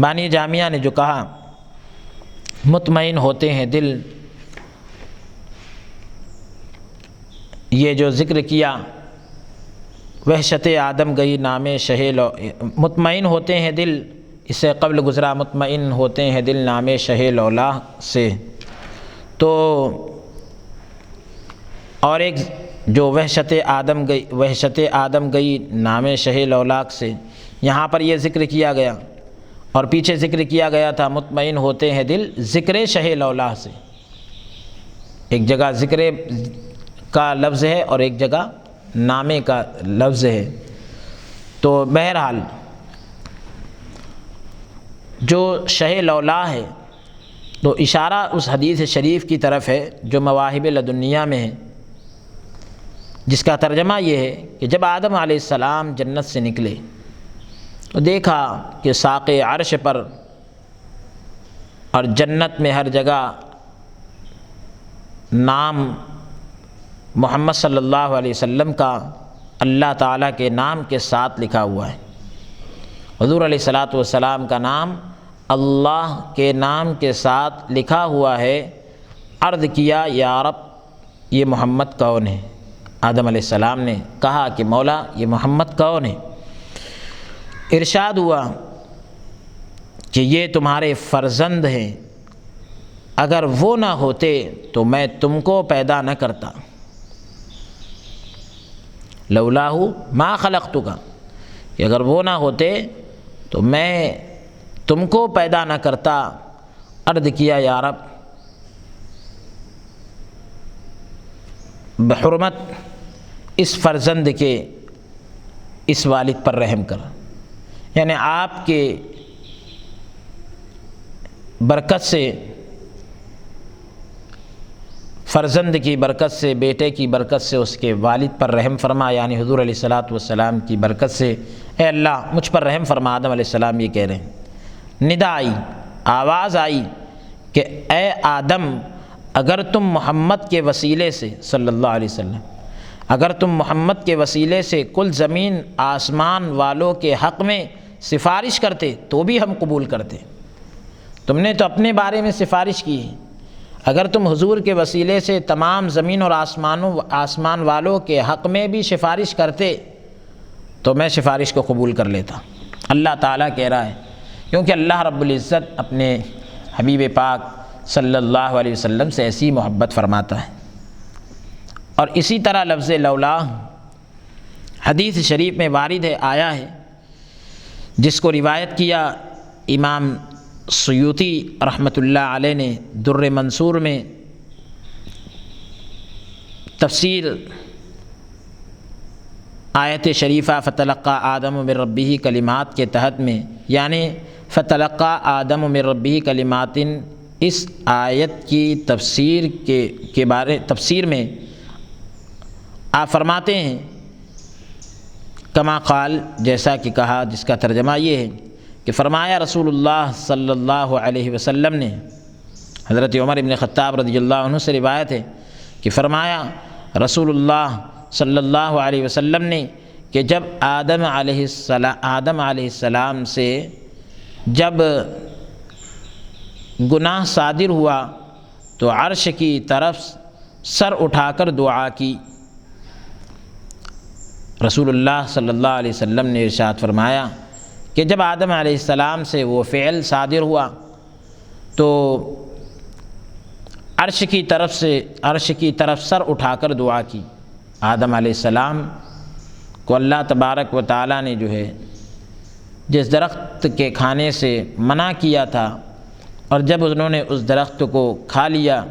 Speaker 1: بانی جامعہ نے جو کہا مطمئن ہوتے ہیں دل، یہ جو ذکر کیا وحشت آدم گئی نام شہ لو، مطمئن ہوتے ہیں دل، اس سے قبل گزرا مطمئن ہوتے ہیں دل نام شہ لولا سے، تو اور ایک جو وحشت آدم گئی نام شہ لولاک سے، یہاں پر یہ ذکر کیا گیا، اور پیچھے ذکر کیا گیا تھا مطمئن ہوتے ہیں دل ذکر شہ لولا سے۔ ایک جگہ ذکر کا لفظ ہے اور ایک جگہ نامے کا لفظ ہے۔ تو بہرحال جو شہ لولا ہے تو اشارہ اس حدیث شریف کی طرف ہے جو مواہب لدنیہ میں ہے، جس کا ترجمہ یہ ہے کہ جب آدم علیہ السلام جنت سے نکلے تو دیکھا کہ ساق عرش پر اور جنت میں ہر جگہ نام محمد صلی اللہ علیہ وسلم کا اللہ تعالیٰ کے نام کے ساتھ لکھا ہوا ہے۔ حضور علیہ الصلاۃ والسلام کا نام اللہ کے نام کے ساتھ لکھا ہوا ہے۔ عرض کیا یا رب یہ محمد کون ہے؟ آدم علیہ السلام نے کہا کہ مولا یہ محمد کون ہے؟ ارشاد ہوا کہ یہ تمہارے فرزند ہیں، اگر وہ نہ ہوتے تو میں تم کو پیدا نہ کرتا، لولاہ ما خلقتک، کہ اگر وہ نہ ہوتے تو میں تم کو پیدا نہ کرتا۔ عرض کیا یا رب بحرمت اس فرزند کے اس والد پر رحم کر، یعنی آپ کے برکت سے، فرزند کی برکت سے، بیٹے کی برکت سے اس کے والد پر رحم فرما، یعنی حضور علیہ الصلاۃ والسلام کی برکت سے اے اللہ مجھ پر رحم فرما۔ آدم علیہ السلام یہ کہہ رہے ہیں، ندا آئی، آواز آئی کہ اے آدم اگر تم محمد کے وسیلے سے صلی اللہ علیہ وسلم، اگر تم محمد کے وسیلے سے کل زمین آسمان والوں کے حق میں سفارش کرتے تو بھی ہم قبول کرتے۔ تم نے تو اپنے بارے میں سفارش کی ہے، اگر تم حضور کے وسیلے سے تمام زمین اور آسمان والوں کے حق میں بھی سفارش کرتے تو میں سفارش کو قبول کر لیتا۔ اللہ تعالیٰ کہہ رہا ہے، کیونکہ اللہ رب العزت اپنے حبیب پاک صلی اللہ علیہ وسلم سے ایسی محبت فرماتا ہے۔ اور اسی طرح لفظ لولا حدیث شریف میں وارد ہے، آیا ہے، جس کو روایت کیا امام سیوطی رحمۃ اللہ علیہ نے در منصور میں تفسیر آیت شریفہ فتلقى آدم من ربہ کلمات کے تحت میں، یعنی فتلقى آدم من ربہ کلمات، اس آیت کی تفسیر میں آپ فرماتے ہیں کما قال، جیسا کہ کہا، جس کا ترجمہ یہ ہے کہ فرمایا رسول اللہ صلی اللہ علیہ وسلم نے، حضرت عمر بن خطاب رضی اللہ عنہ سے روایت ہے کہ فرمایا رسول اللہ صلی اللہ علیہ وسلم نے کہ جب آدم علیہ السلام سے جب گناہ صادر ہوا تو عرش کی طرف سر اٹھا کر دعا کی۔ رسول اللہ صلی اللہ علیہ وسلم نے ارشاد فرمایا کہ جب آدم علیہ السلام سے وہ فعل صادر ہوا تو عرش کی طرف سر اٹھا کر دعا کی۔ آدم علیہ السلام کو اللہ تبارک و تعالیٰ نے جو ہے جس درخت کے کھانے سے منع کیا تھا، اور جب انہوں نے اس درخت کو کھا لیا،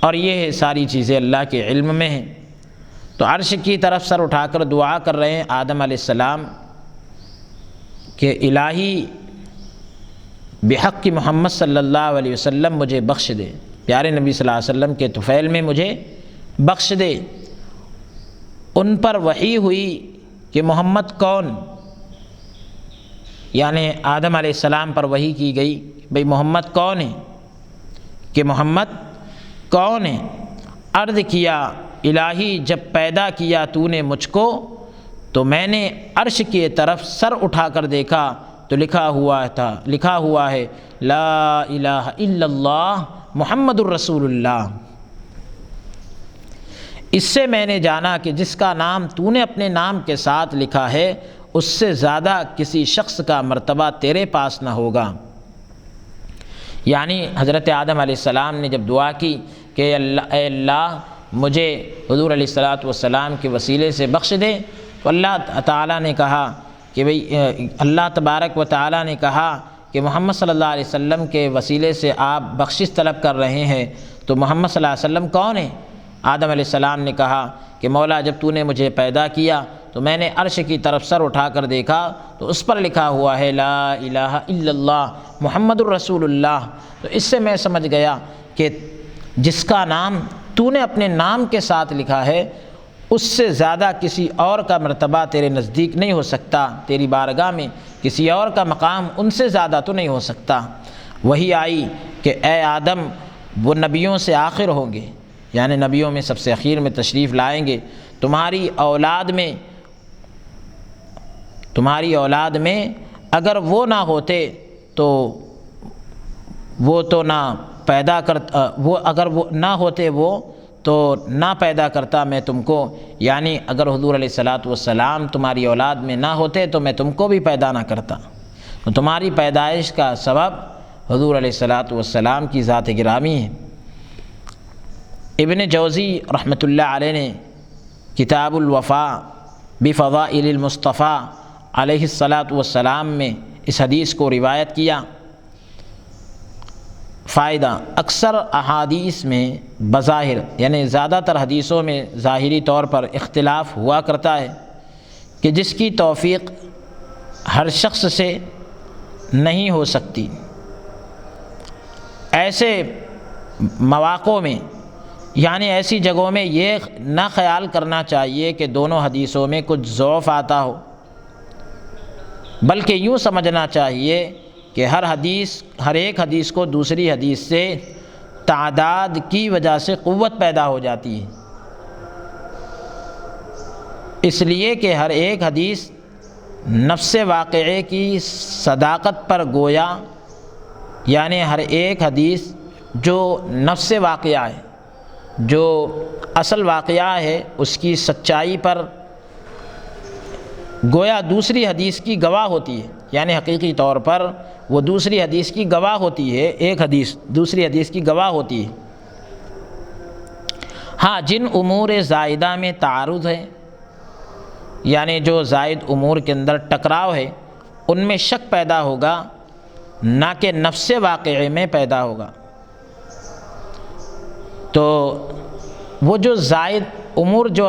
Speaker 1: اور یہ ہے ساری چیزیں اللہ کے علم میں ہیں، تو عرش کی طرف سر اٹھا کر دعا کر رہے ہیں آدم علیہ السلام کہ الہی بحق محمد صلی اللہ علیہ وسلم مجھے بخش دے، پیارے نبی صلی اللہ علیہ وسلم کے طفیل میں مجھے بخش دے۔ ان پر وحی ہوئی کہ محمد کون، یعنی آدم علیہ السلام پر وحی کی گئی بھئی محمد کون ہے، کہ محمد کون ہے۔ عرض کیا الہی جب پیدا کیا تو نے مجھ کو تو میں نے عرش کی طرف سر اٹھا کر دیکھا تو لکھا ہوا ہے لا الہ الا اللہ محمد الرسول اللہ۔ اس سے میں نے جانا کہ جس کا نام تو نے اپنے نام کے ساتھ لکھا ہے اس سے زیادہ کسی شخص کا مرتبہ تیرے پاس نہ ہوگا۔ یعنی حضرت آدم علیہ السلام نے جب دعا کی کہ اے اللہ مجھے حضور علیہ الصلاۃ والسلام کے وسیلے سے بخش دے، تو اللہ تعالیٰ نے کہا کہ اللہ تبارک و تعالیٰ نے کہا کہ محمد صلی اللہ علیہ وسلم کے وسیلے سے آپ بخشش طلب کر رہے ہیں، تو محمد صلی اللہ علیہ وسلم کون ہے؟ آدم علیہ السلام نے کہا کہ مولا جب تو نے مجھے پیدا کیا تو میں نے عرش کی طرف سر اٹھا کر دیکھا تو اس پر لکھا ہوا ہے لا الہ الا اللہ محمد الرسول اللہ۔ تو اس سے میں سمجھ گیا کہ جس کا نام تو نے اپنے نام کے ساتھ لکھا ہے اس سے زیادہ کسی اور کا مرتبہ تیرے نزدیک نہیں ہو سکتا، تیری بارگاہ میں کسی اور کا مقام ان سے زیادہ تو نہیں ہو سکتا۔ وہی آئی کہ اے آدم وہ نبیوں سے آخر ہوں گے، یعنی نبیوں میں سب سے اخیر میں تشریف لائیں گے، تمہاری اولاد میں اگر وہ نہ ہوتے تو وہ تو نہ پیدا کرتا، وہ اگر وہ نہ ہوتے وہ تو نہ پیدا کرتا میں تم کو، یعنی اگر حضور علیہ الصلاۃ والسلام تمہاری اولاد میں نہ ہوتے تو میں تم کو بھی پیدا نہ کرتا۔ تو تمہاری پیدائش کا سبب حضور علیہ الصلاۃ والسلام کی ذات گرامی ہے۔ ابن جوزی رحمۃ اللہ علیہ نے کتاب الوفاء بفضائل المصطفیٰ علیہ الصلاۃ والسلام میں اس حدیث کو روایت کیا۔ فائدہ، اکثر احادیث میں بظاہر یعنی زیادہ تر حدیثوں میں ظاہری طور پر اختلاف ہوا کرتا ہے کہ جس کی توفیق ہر شخص سے نہیں ہو سکتی۔ ایسے مواقع میں یعنی ایسی جگہوں میں یہ نہ خیال کرنا چاہیے کہ دونوں حدیثوں میں کچھ ضعف آتا ہو، بلکہ یوں سمجھنا چاہیے کہ ہر ایک حدیث کو دوسری حدیث سے تعداد کی وجہ سے قوت پیدا ہو جاتی ہے، اس لیے کہ ہر ایک حدیث نفس واقعے کی صداقت پر گویا، یعنی ہر ایک حدیث جو نفس واقعہ ہے، جو اصل واقعہ ہے، اس کی سچائی پر گویا دوسری حدیث کی گواہ ہوتی ہے، یعنی حقیقی طور پر وہ دوسری حدیث کی گواہ ہوتی ہے، ایک حدیث دوسری حدیث کی گواہ ہوتی ہے۔ ہاں، جن امور زائدہ میں تعارض ہے، یعنی جو زائد امور کے اندر ٹکراؤ ہے، ان میں شک پیدا ہوگا، نہ کہ نفس واقعے میں پیدا ہوگا۔ تو وہ جو زائد امور جو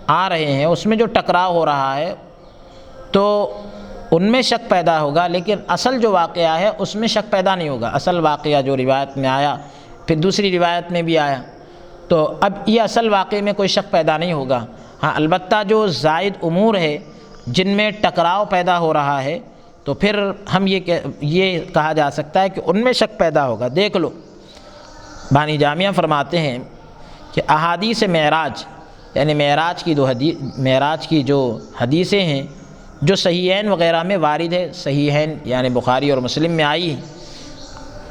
Speaker 1: آ رہے ہیں اس میں جو ٹکراؤ ہو رہا ہے تو ان میں شک پیدا ہوگا، لیکن اصل جو واقعہ ہے اس میں شک پیدا نہیں ہوگا۔ اصل واقعہ جو روایت میں آیا پھر دوسری روایت میں بھی آیا، تو اب یہ اصل واقعے میں کوئی شک پیدا نہیں ہوگا۔ ہاں، البتہ جو زائد امور ہے جن میں ٹکراؤ پیدا ہو رہا ہے تو پھر ہم یہ کہا جا سکتا ہے کہ ان میں شک پیدا ہوگا۔ دیکھ لو، بانی جامعہ فرماتے ہیں کہ احادیث معراج یعنی معراج کی جو حدیثیں ہیں جو صحیحین وغیرہ میں وارد ہے، صحیحین یعنی بخاری اور مسلم میں آئی ہے،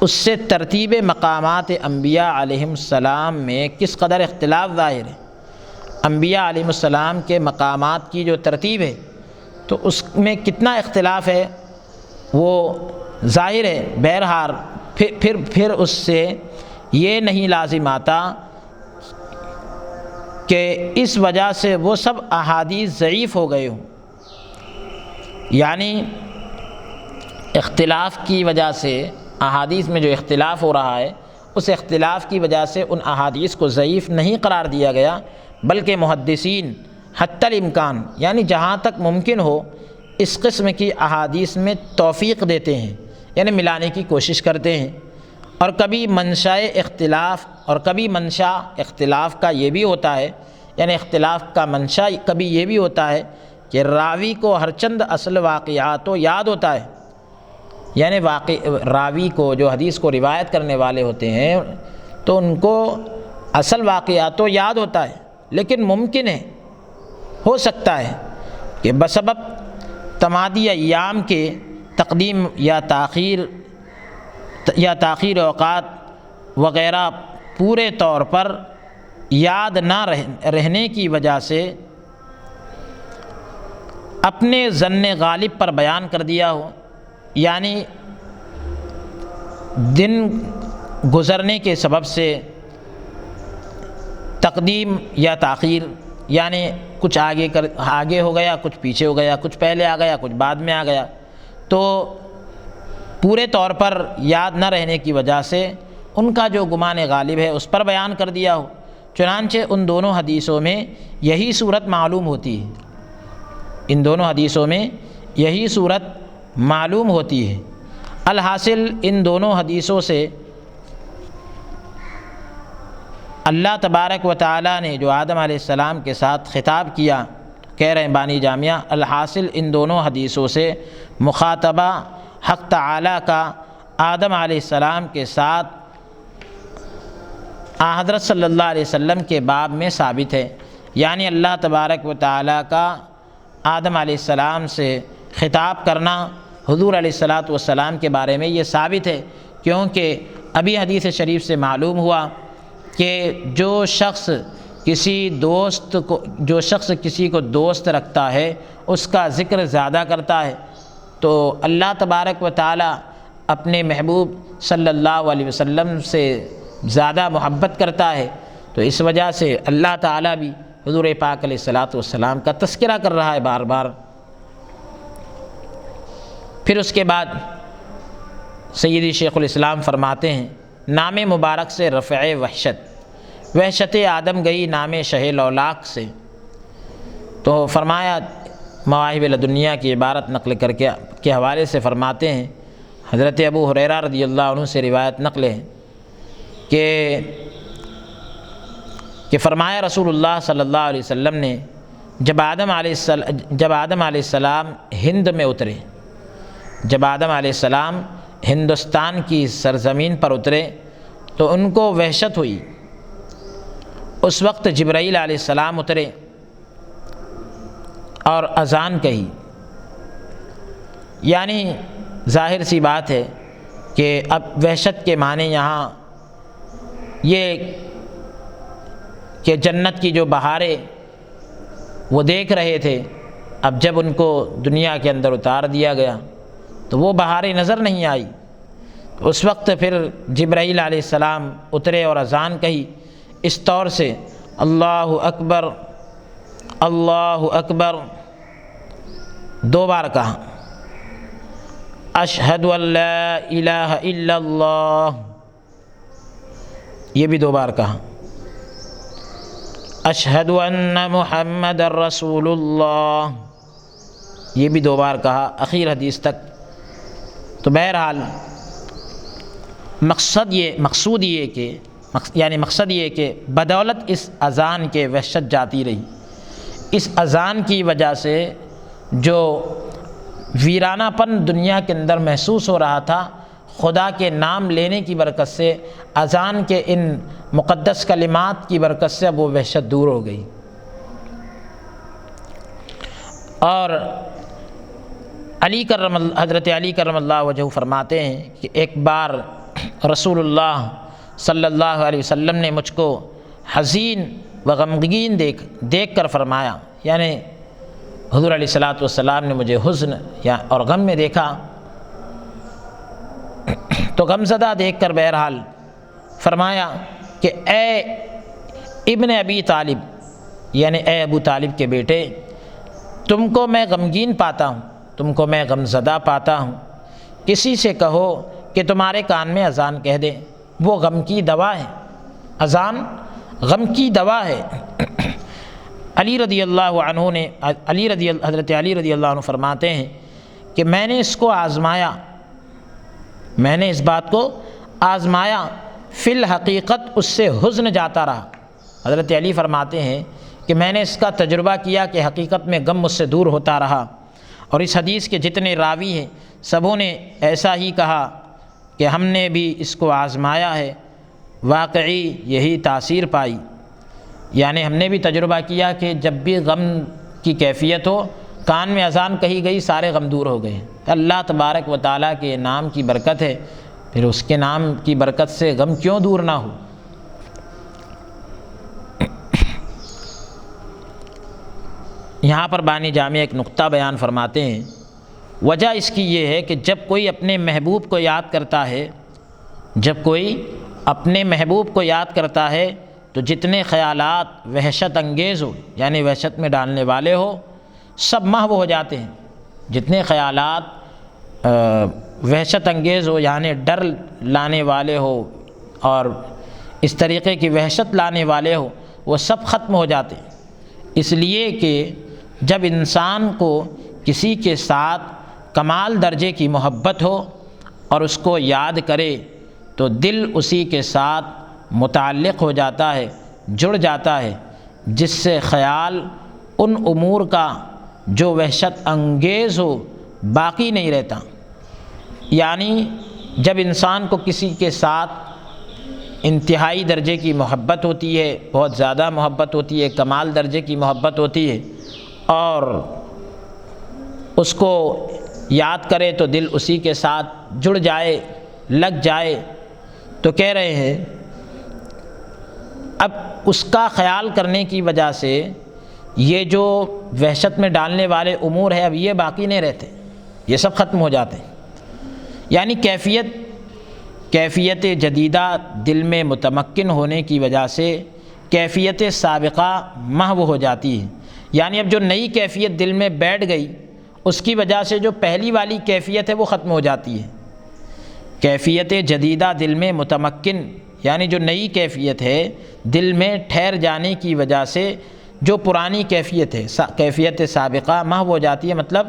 Speaker 1: اس سے ترتیب مقامات انبیاء علیہم السلام میں کس قدر اختلاف ظاہر ہے۔ انبیاء علیہم السلام کے مقامات کی جو ترتیب ہے تو اس میں کتنا اختلاف ہے وہ ظاہر ہے۔ بہرحال پھر اس سے یہ نہیں لازم آتا کہ اس وجہ سے وہ سب احادیث ضعیف ہو گئے ہوں، یعنی اختلاف کی وجہ سے احادیث میں جو اختلاف ہو رہا ہے اس اختلاف کی وجہ سے ان احادیث کو ضعیف نہیں قرار دیا گیا، بلکہ محدثین حتی الامکان یعنی جہاں تک ممکن ہو اس قسم کی احادیث میں توفیق دیتے ہیں، یعنی ملانے کی کوشش کرتے ہیں۔ اور کبھی منشاء اختلاف اور کبھی منشا اختلاف کا یہ بھی ہوتا ہے، یعنی اختلاف کا منشا کبھی یہ بھی ہوتا ہے کہ راوی کو ہر چند اصل واقعات تو یاد ہوتا ہے، یعنی راوی کو جو حدیث کو روایت کرنے والے ہوتے ہیں تو ان کو اصل واقعات تو یاد ہوتا ہے، لیکن ممکن ہے، ہو سکتا ہے کہ بسبب تمادی ایام کے تقدیم یا تاخیر اوقات وغیرہ پورے طور پر یاد نہ رہنے کی وجہ سے اپنے ظن غالب پر بیان کر دیا ہو، یعنی دن گزرنے کے سبب سے تقدیم یا تاخیر، یعنی کچھ آگے ہو گیا، کچھ پیچھے ہو گیا، کچھ پہلے آ گیا، کچھ بعد میں آ گیا، تو پورے طور پر یاد نہ رہنے کی وجہ سے ان کا جو گمان غالب ہے اس پر بیان کر دیا ہو۔ چنانچہ ان دونوں حدیثوں میں یہی صورت معلوم ہوتی ہے، ان دونوں حدیثوں میں یہی صورت معلوم ہوتی ہے۔ الحاصل ان دونوں حدیثوں سے اللہ تبارک و تعالیٰ نے جو آدم علیہ السلام کے ساتھ خطاب کیا، کہہ رہے ہیں بانی جامعہ، الحاصل ان دونوں حدیثوں سے مخاطبہ حق تعالیٰ کا آدم علیہ السلام کے ساتھ حضرت صلی اللہ علیہ وسلم کے باب میں ثابت ہے، یعنی اللہ تبارک و تعالیٰ کا آدم علیہ السلام سے خطاب کرنا حضور علیہ السلام کے بارے میں یہ ثابت ہے، کیونکہ ابھی حدیث شریف سے معلوم ہوا کہ جو شخص کسی کو دوست رکھتا ہے اس کا ذکر زیادہ کرتا ہے، تو اللہ تبارک و تعالی اپنے محبوب صلی اللہ علیہ وسلم سے زیادہ محبت کرتا ہے، تو اس وجہ سے اللہ تعالیٰ بھی حضور پاک علیہ السلام کا تذکرہ کر رہا ہے بار بار۔ پھر اس کے بعد سیدی شیخ الاسلام فرماتے ہیں، نام مبارک سے رفع وحشت آدم گئی نام شہ لولاک سے۔ تو فرمایا مواہب لدنیا کی عبارت نقل کر کے حوالے سے فرماتے ہیں، حضرت ابو ہریرہ رضی اللہ عنہ سے روایت نقل ہے کہ فرمایا رسول اللہ صلی اللہ علیہ وسلم نے جب آدم علیہ السلام ہند میں اترے، جب آدم علیہ السلام ہندوستان کی سرزمین پر اترے تو ان کو وحشت ہوئی۔ اس وقت جبرائیل علیہ السلام اترے اور اذان کہی، یعنی ظاہر سی بات ہے کہ اب وحشت کے معنی یہاں یہ کہ جنت کی جو بہاریں وہ دیکھ رہے تھے، اب جب ان کو دنیا کے اندر اتار دیا گیا تو وہ بہاریں نظر نہیں آئی۔ اس وقت پھر جبرائیل علیہ السلام اترے اور اذان کہی اس طور سے، اللہ اکبر اللہ اکبر، دو بار کہا، اشہد ان لا الہ الا اللہ، یہ بھی دو بار کہا، اشہد ان محمد رسول اللہ، یہ بھی دو بار کہا، اخیر حدیث تک۔ تو بہرحال مقصد یہ کہ بدولت اس اذان کے وحشت جاتی رہی۔ اس اذان کی وجہ سے جو ویرانہ پن دنیا کے اندر محسوس ہو رہا تھا، خدا کے نام لینے کی برکت سے، اذان کے ان مقدس کلمات کی برکت سے اب وہ وحشت دور ہو گئی۔ اور حضرت علی کرم اللہ وجہہ فرماتے ہیں کہ ایک بار رسول اللہ صلی اللہ علیہ وسلم نے مجھ کو حزین و غمگین دیکھ کر فرمایا، یعنی حضور علیہ الصلوۃ والسلام نے مجھے حزن اور غم میں دیکھا تو غمزدہ دیکھ کر بہرحال فرمایا کہ اے ابن ابی طالب، یعنی اے ابو طالب کے بیٹے، تم کو میں غمگین پاتا ہوں، تم کو میں غمزدہ پاتا ہوں، کسی سے کہو کہ تمہارے کان میں اذان کہہ دے، وہ غم کی دوا ہے، اذان غم کی دوا ہے۔ حضرت علی رضی اللہ عنہ فرماتے ہیں کہ میں نے اس کو آزمایا، میں نے اس بات کو آزمایا، فی الحقیقت اس سے حزن جاتا رہا۔ حضرت علی فرماتے ہیں کہ میں نے اس کا تجربہ کیا کہ حقیقت میں غم مجھ سے دور ہوتا رہا، اور اس حدیث کے جتنے راوی ہیں سبوں نے ایسا ہی کہا کہ ہم نے بھی اس کو آزمایا ہے، واقعی یہی تاثیر پائی، یعنی ہم نے بھی تجربہ کیا کہ جب بھی غم کی کیفیت ہو، کان میں اذان کہی گئی، سارے غم دور ہو گئے۔ اللہ تبارک و تعالیٰ کے نام کی برکت ہے، پھر اس کے نام کی برکت سے غم کیوں دور نہ ہو۔ یہاں پر بانی جامع ایک نقطہ بیان فرماتے ہیں، وجہ اس کی یہ ہے کہ جب کوئی اپنے محبوب کو یاد کرتا ہے، جب کوئی اپنے محبوب کو یاد کرتا ہے تو جتنے خیالات وحشت انگیز ہو، یعنی وحشت میں ڈالنے والے ہو، سب محو ہو جاتے ہیں۔ جتنے خیالات وحشت انگیز ہو، یعنی ڈر لانے والے ہو اور اس طریقے کی وحشت لانے والے ہو، وہ سب ختم ہو جاتے ہیں۔ اس لیے کہ جب انسان کو کسی کے ساتھ کمال درجے کی محبت ہو اور اس کو یاد کرے تو دل اسی کے ساتھ متعلق ہو جاتا ہے، جڑ جاتا ہے، جس سے خیال ان امور کا جو وحشت انگیز ہو باقی نہیں رہتا۔ یعنی جب انسان کو کسی کے ساتھ انتہائی درجے کی محبت ہوتی ہے، بہت زیادہ محبت ہوتی ہے، کمال درجے کی محبت ہوتی ہے، اور اس کو یاد کرے تو دل اسی کے ساتھ جڑ جائے، لگ جائے، تو کہہ رہے ہیں اب اس کا خیال کرنے کی وجہ سے یہ جو وحشت میں ڈالنے والے امور ہیں اب یہ باقی نہیں رہتے، یہ سب ختم ہو جاتے ہیں۔ یعنی کیفیت جدیدہ دل میں متمکن ہونے کی وجہ سے کیفیت سابقہ محو ہو جاتی ہے۔ یعنی اب جو نئی کیفیت دل میں بیٹھ گئی اس کی وجہ سے جو پہلی والی کیفیت ہے وہ ختم ہو جاتی ہے۔ کیفیت جدیدہ دل میں متمکن، یعنی جو نئی کیفیت ہے دل میں ٹھہر جانے کی وجہ سے جو پرانی کیفیت ہے، کیفیت سابقہ محو ہو جاتی ہے، مطلب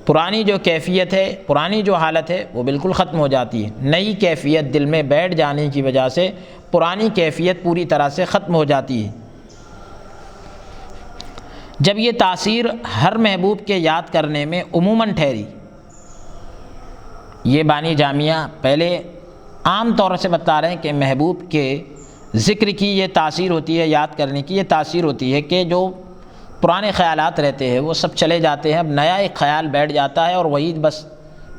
Speaker 1: پرانی جو کیفیت ہے، پرانی جو حالت ہے وہ بالکل ختم ہو جاتی ہے۔ نئی کیفیت دل میں بیٹھ جانے کی وجہ سے پرانی کیفیت پوری طرح سے ختم ہو جاتی ہے۔ جب یہ تاثیر ہر محبوب کے یاد کرنے میں عموماً ٹھہری، یہ بانی جامعہ پہلے عام طور سے بتا رہے ہیں کہ محبوب کے ذکر کی یہ تاثیر ہوتی ہے، یاد کرنے کی یہ تاثیر ہوتی ہے کہ جو پرانے خیالات رہتے ہیں وہ سب چلے جاتے ہیں، اب نیا ایک خیال بیٹھ جاتا ہے اور وہی بس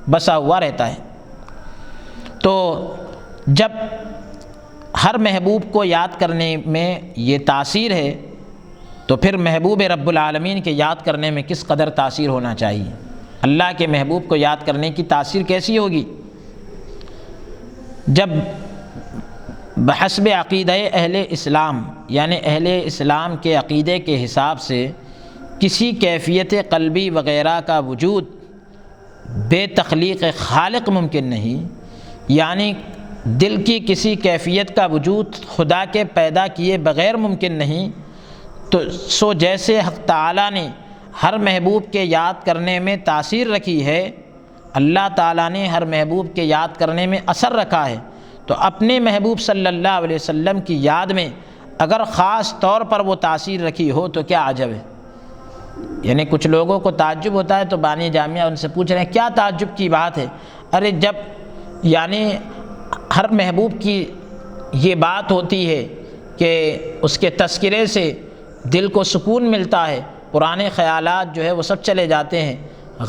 Speaker 1: بسا ہوا رہتا ہے۔ تو جب ہر محبوب کو یاد کرنے میں یہ تاثیر ہے تو پھر محبوب رب العالمین کے یاد کرنے میں کس قدر تاثیر ہونا چاہیے۔ اللہ کے محبوب کو یاد کرنے کی تاثیر کیسی ہوگی؟ جب بحسب عقیدہ اہل اسلام، یعنی اہل اسلام کے عقیدے کے حساب سے کسی کیفیت قلبی وغیرہ کا وجود بے تخلیق خالق ممکن نہیں، یعنی دل کی کسی کیفیت کا وجود خدا کے پیدا کیے بغیر ممکن نہیں، تو جیسے حق تعالیٰ نے ہر محبوب کے یاد کرنے میں تاثیر رکھی ہے، اللہ تعالیٰ نے ہر محبوب کے یاد کرنے میں اثر رکھا ہے، تو اپنے محبوب صلی اللہ علیہ وسلم کی یاد میں اگر خاص طور پر وہ تاثیر رکھی ہو تو کیا عجب ہے۔ یعنی کچھ لوگوں کو تعجب ہوتا ہے تو بانی جامعہ ان سے پوچھ رہے ہیں کیا تعجب کی بات ہے؟ ارے جب یعنی ہر محبوب کی یہ بات ہوتی ہے کہ اس کے تذکرے سے دل کو سکون ملتا ہے، پرانے خیالات جو ہے وہ سب چلے جاتے ہیں،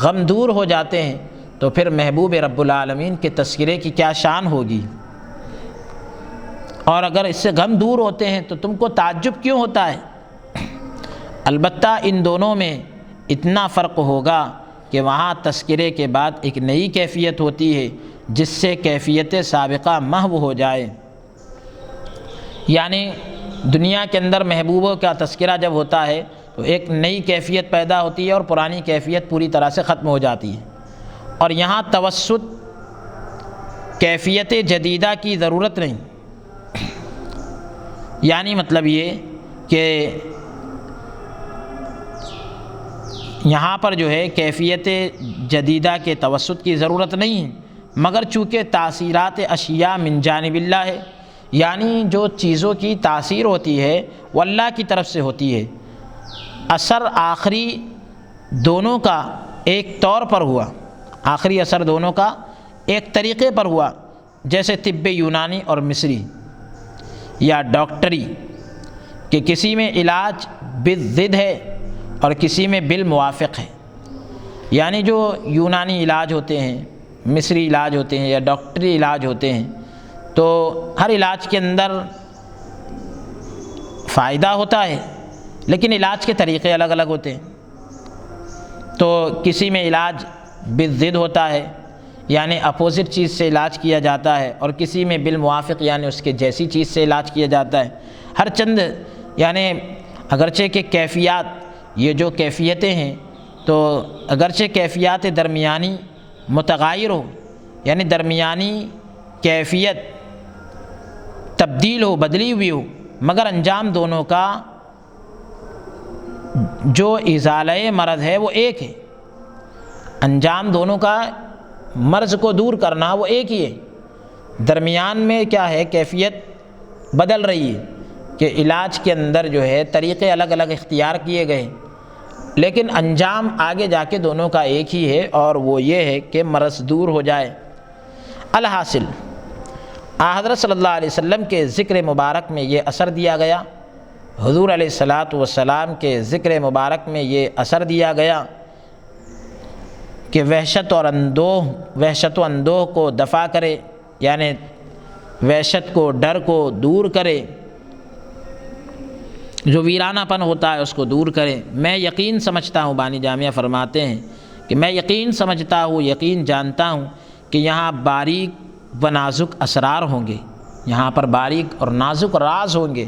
Speaker 1: غم دور ہو جاتے ہیں تو پھر محبوب رب العالمین کے تذکرے کی کیا شان ہوگی؟ اور اگر اس سے غم دور ہوتے ہیں تو تم کو تعجب کیوں ہوتا ہے؟ البتہ ان دونوں میں اتنا فرق ہوگا کہ وہاں تذکرے کے بعد ایک نئی کیفیت ہوتی ہے جس سے کیفیت سابقہ محو ہو جائے۔ یعنی دنیا کے اندر محبوبوں کا تذکرہ جب ہوتا ہے تو ایک نئی کیفیت پیدا ہوتی ہے اور پرانی کیفیت پوری طرح سے ختم ہو جاتی ہے، اور یہاں توسط کیفیت جدیدہ کی ضرورت نہیں۔ یعنی مطلب یہ کہ یہاں پر جو ہے کیفیت جدیدہ کے توسط کی ضرورت نہیں ہے، مگر چونکہ تاثیرات اشیاء من جانب اللہ ہے، یعنی جو چیزوں کی تاثیر ہوتی ہے وہ اللہ کی طرف سے ہوتی ہے۔ اثر آخری دونوں کا ایک طور پر ہوا، آخری اثر دونوں کا ایک طریقے پر ہوا، جیسے طب یونانی اور مصری یا ڈاکٹری کہ کسی میں علاج بالضد ہے اور کسی میں بالموافق ہے۔ یعنی جو یونانی علاج ہوتے ہیں، مصری علاج ہوتے ہیں یا ڈاکٹری علاج ہوتے ہیں، تو ہر علاج کے اندر فائدہ ہوتا ہے لیکن علاج کے طریقے الگ الگ ہوتے ہیں۔ تو کسی میں علاج بالضد ہوتا ہے یعنی اپوزٹ چیز سے علاج کیا جاتا ہے، اور کسی میں بالموافق یعنی اس کے جیسی چیز سے علاج کیا جاتا ہے۔ ہر چند یعنی اگرچہ کہ کیفیات، یہ جو کیفیتیں ہیں تو اگرچہ کیفیات درمیانی متغیر ہو، یعنی درمیانی کیفیت تبدیل ہو، بدلی ہوئی ہو، مگر انجام دونوں کا جو ازالہ مرض ہے وہ ایک ہے۔ انجام دونوں کا مرض کو دور کرنا وہ ایک ہی ہے۔ درمیان میں کیا ہے، کیفیت بدل رہی ہے کہ علاج کے اندر جو ہے طریقے الگ الگ اختیار کیے گئے، لیکن انجام آگے جا کے دونوں کا ایک ہی ہے، اور وہ یہ ہے کہ مرض دور ہو جائے۔ الحاصل حضرت صلی اللہ علیہ وسلم کے ذکر مبارک میں یہ اثر دیا گیا، حضور علیہ الصلاۃ والسلام کے ذکر مبارک میں یہ اثر دیا گیا کہ وحشت و اندوہ کو دفع کرے، یعنی وحشت کو، ڈر کو دور کرے، جو ویرانہ پن ہوتا ہے اس کو دور کرے۔ میں یقین سمجھتا ہوں، بانی جامعہ فرماتے ہیں کہ میں یقین سمجھتا ہوں، یقین جانتا ہوں کہ یہاں باریک و نازک اسرار ہوں گے، یہاں پر باریک اور نازک راز ہوں گے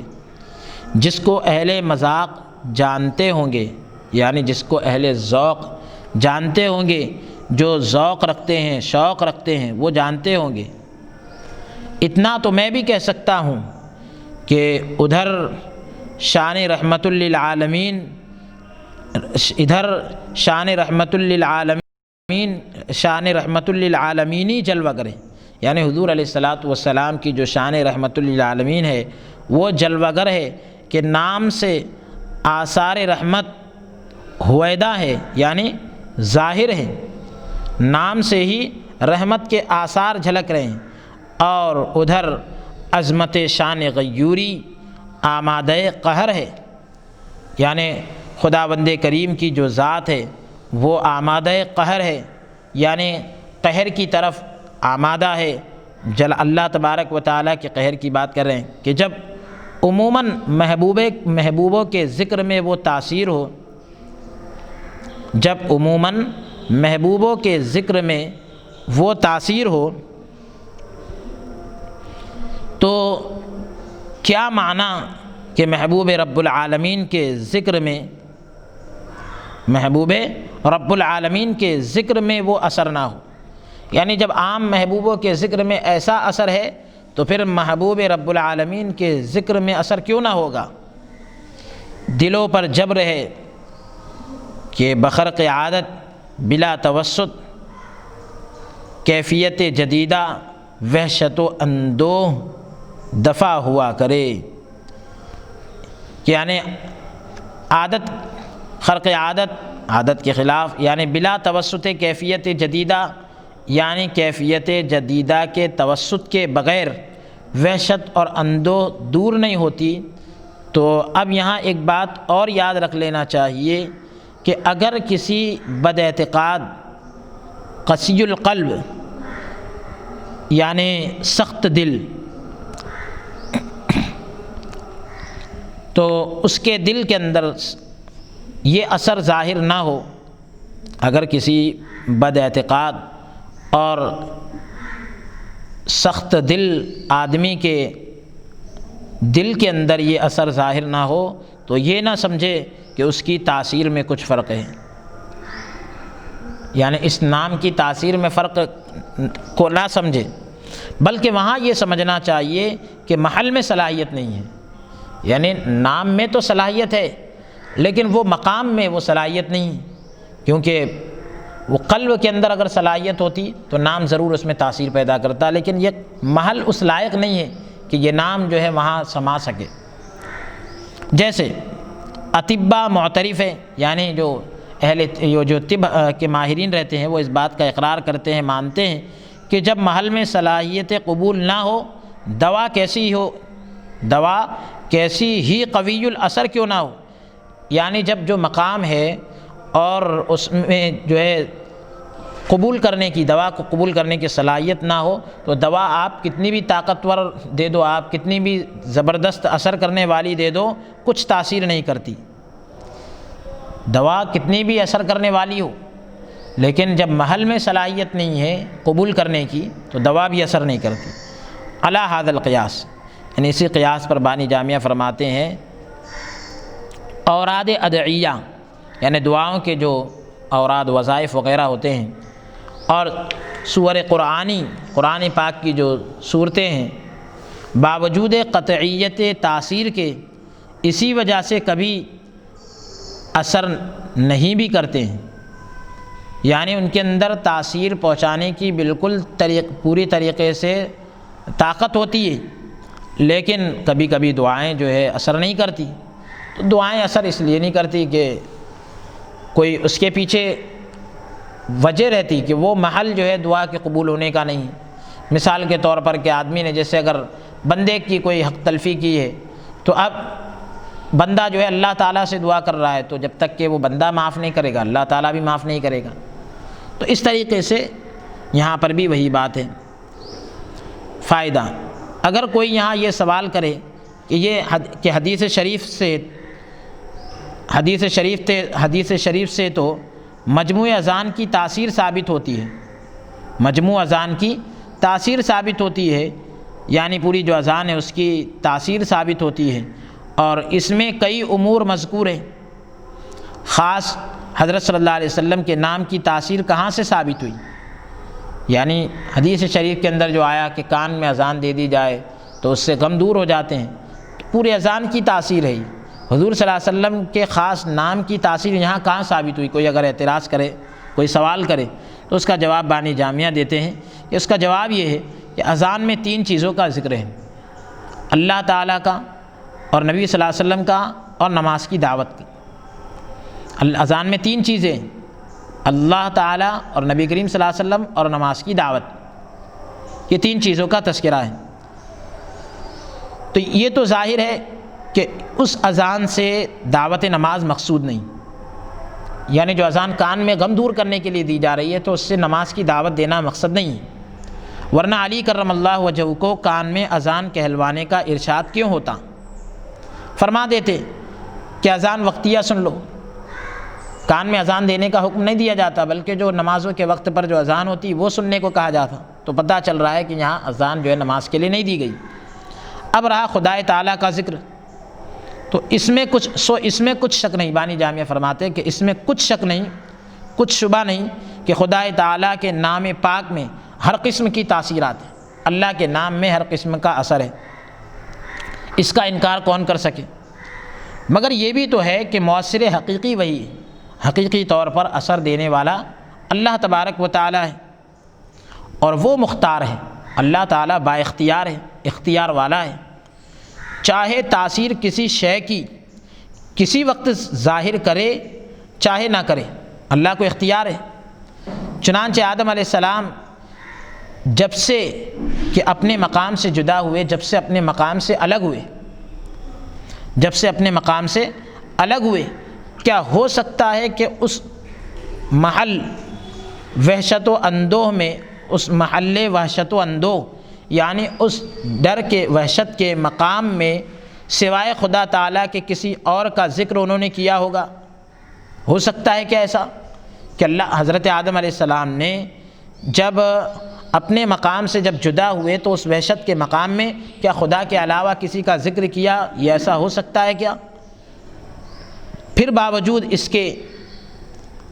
Speaker 1: جس کو اہل مذاق جانتے ہوں گے، یعنی جس کو اہل ذوق جانتے ہوں گے، جو ذوق رکھتے ہیں، شوق رکھتے ہیں، وہ جانتے ہوں گے۔ اتنا تو میں بھی کہہ سکتا ہوں کہ ادھر شان رحمت للعالمین، ادھر شان رحمت للعالمین، شان رحمت للعالمینی جلوہ کرے، یعنی حضور علیہ الصلاۃ والسلام کی جو شان رحمت للعالمین ہے وہ جلوہ گر ہے کہ نام سے آثار رحمت ہویدہ ہے، یعنی ظاہر ہے، نام سے ہی رحمت کے آثار جھلک رہے ہیں، اور ادھر عظمت شان غیوری آمادہ قہر ہے، یعنی خداوند کریم کی جو ذات ہے وہ آمادہ قہر ہے، یعنی قہر کی طرف آمادہ ہے۔ اللہ تبارک و تعالیٰ کے قہر کی بات کر رہے ہیں کہ جب عموماً محبوبوں کے ذکر میں وہ تاثیر ہو، جب عموماً محبوبوں کے ذکر میں وہ تاثیر ہو تو کیا معنی کہ محبوب رب العالمین کے ذکر میں، محبوب رب العالمین کے ذکر میں وہ اثر نہ ہو؟ یعنی جب عام محبوبوں کے ذکر میں ایسا اثر ہے تو پھر محبوب رب العالمین کے ذکر میں اثر کیوں نہ ہوگا؟ دلوں پر جبر ہے کہ بخرق عادت بلا توسط کیفیت جدیدہ وحشت و اندوہ دفع ہوا کرے، یعنی عادت، خرق عادت کے خلاف، یعنی بلا توسط کیفیت جدیدہ، یعنی کیفیت جدیدہ کے توسط کے بغیر وحشت اور اندوہ دور نہیں ہوتی۔ تو اب یہاں ایک بات اور یاد رکھ لینا چاہیے کہ اگر کسی بد اعتقاد قسی القلب یعنی سخت دل، تو اس کے دل کے اندر یہ اثر ظاہر نہ ہو، اگر کسی بد اعتقاد اور سخت دل آدمی کے دل کے اندر یہ اثر ظاہر نہ ہو، تو یہ نہ سمجھے کہ اس کی تاثیر میں کچھ فرق ہے، یعنی اس نام کی تاثیر میں فرق کو نہ سمجھے، بلکہ وہاں یہ سمجھنا چاہیے کہ محل میں صلاحیت نہیں ہے، یعنی نام میں تو صلاحیت ہے لیکن وہ مقام میں وہ صلاحیت نہیں ہے، کیونکہ وہ قلب کے اندر اگر صلاحیت ہوتی تو نام ضرور اس میں تاثیر پیدا کرتا، لیکن یہ محل اس لائق نہیں ہے کہ یہ نام جو ہے وہاں سما سکے۔ جیسے اطباء معترف ہے، یعنی جو طب کے ماہرین رہتے ہیں وہ اس بات کا اقرار کرتے ہیں، مانتے ہیں کہ جب محل میں صلاحیت قبول نہ ہو، دوا کیسی ہی قوی الاثر کیوں نہ ہو، یعنی جب جو مقام ہے اور اس میں جو ہے قبول کرنے کی، دوا کو قبول کرنے کی صلاحیت نہ ہو، تو دوا آپ کتنی بھی طاقتور دے دو، آپ کتنی بھی زبردست اثر کرنے والی دے دو، کچھ تاثیر نہیں کرتی۔ دوا کتنی بھی اثر کرنے والی ہو، لیکن جب محل میں صلاحیت نہیں ہے قبول کرنے کی تو دوا بھی اثر نہیں کرتی۔ علی ھذا القیاس، یعنی اسی قیاس پر بانی جامعہ فرماتے ہیں اوراد ادعیہ، یعنی دعاؤں کے جو اوراد وظائف وغیرہ ہوتے ہیں، اور سور قرآن پاک کی جو صورتیں ہیں، باوجود قطعیت تاثیر کے اسی وجہ سے کبھی اثر نہیں بھی کرتے ہیں، یعنی ان کے اندر تاثیر پہنچانے کی بالکل پوری طریقے سے طاقت ہوتی ہے، لیکن کبھی کبھی دعائیں جو ہے اثر نہیں کرتی۔ تو دعائیں اثر اس لیے نہیں کرتی کہ کوئی اس کے پیچھے وجہ رہتی کہ وہ محل جو ہے دعا کے قبول ہونے کا نہیں۔ مثال کے طور پر کہ آدمی نے جیسے اگر بندے کی کوئی حق تلفی کی ہے، تو اب بندہ جو ہے اللہ تعالیٰ سے دعا کر رہا ہے، تو جب تک کہ وہ بندہ معاف نہیں کرے گا اللہ تعالیٰ بھی معاف نہیں کرے گا۔ تو اس طریقے سے یہاں پر بھی وہی بات ہے۔ فائدہ، اگر کوئی یہاں یہ سوال کرے کہ حدیث شریف سے تو مجموع اذان کی تاثیر ثابت ہوتی ہے، مجموع اذان کی تاثیر ثابت ہوتی ہے، یعنی پوری جو اذان ہے اس کی تاثیر ثابت ہوتی ہے، اور اس میں کئی امور مذکور ہیں۔ خاص حضرت صلی اللہ علیہ وسلم کے نام کی تاثیر کہاں سے ثابت ہوئی؟ یعنی حدیث شریف کے اندر جو آیا کہ کان میں اذان دے دی جائے تو اس سے غم دور ہو جاتے ہیں، پورے اذان کی تاثیر ہے۔ حضور صلی اللہ علیہ وسلم کے خاص نام کی تاثیر یہاں کہاں ثابت ہوئی؟ کوئی اگر اعتراض کرے، کوئی سوال کرے تو اس کا جواب بانی جامعہ دیتے ہیں کہ اس کا جواب یہ ہے کہ اذان میں 3 چیزوں کا ذکر ہے، اللہ تعالیٰ کا اور نبی صلی اللہ علیہ وسلم کا اور نماز کی دعوت کی۔ اذان میں 3 چیزیں، اللہ تعالیٰ اور نبی کریم صلی اللہ علیہ وسلم اور نماز کی دعوت، یہ 3 چیزوں کا تذکرہ ہے۔ تو یہ تو ظاہر ہے کہ اس اذان سے دعوت نماز مقصود نہیں، یعنی جو اذان کان میں غم دور کرنے کے لیے دی جا رہی ہے تو اس سے نماز کی دعوت دینا مقصد نہیں ہے، ورنہ علی کرم اللہ وجہہ کو کان میں اذان کہلوانے کا ارشاد کیوں ہوتا؟ فرما دیتے کہ اذان وقتیہ سن لو، کان میں اذان دینے کا حکم نہیں دیا جاتا، بلکہ جو نمازوں کے وقت پر جو اذان ہوتی وہ سننے کو کہا جاتا۔ تو پتہ چل رہا ہے کہ یہاں اذان جو ہے نماز کے لیے نہیں دی گئی۔ اب رہا خدائے تعالیٰ کا ذکر، تو اس میں کچھ شک نہیں، بانی جامعہ فرماتے ہیں کہ اس میں کچھ شک نہیں، کچھ شبہ نہیں کہ خدائے تعالیٰ کے نام پاک میں ہر قسم کی تاثیرات ہیں، اللہ کے نام میں ہر قسم کا اثر ہے، اس کا انکار کون کر سکے؟ مگر یہ بھی تو ہے کہ مؤثر حقیقی وہی ہے، حقیقی طور پر اثر دینے والا اللہ تبارک و تعالیٰ ہے، اور وہ مختار ہے، اللہ تعالیٰ با اختیار ہے، اختیار والا ہے، چاہے تاثیر کسی شے کی کسی وقت ظاہر کرے چاہے نہ کرے، اللہ کو اختیار ہے۔ چنانچہ آدم علیہ السلام جب سے کہ اپنے مقام سے جدا ہوئے، جب سے اپنے مقام سے الگ ہوئے، کیا ہو سکتا ہے کہ اس محل وحشت و اندوہ میں، اس محل وحشت و اندوہ یعنی اس ڈر کے وحشت کے مقام میں سوائے خدا تعالیٰ کے کسی اور کا ذکر انہوں نے کیا ہوگا؟ ہو سکتا ہے کیا ایسا کہ حضرت آدم علیہ السلام نے جب اپنے مقام سے جب جدا ہوئے تو اس وحشت کے مقام میں کیا خدا کے علاوہ کسی کا ذکر کیا؟ یہ ایسا ہو سکتا ہے کیا؟ پھر باوجود اس کے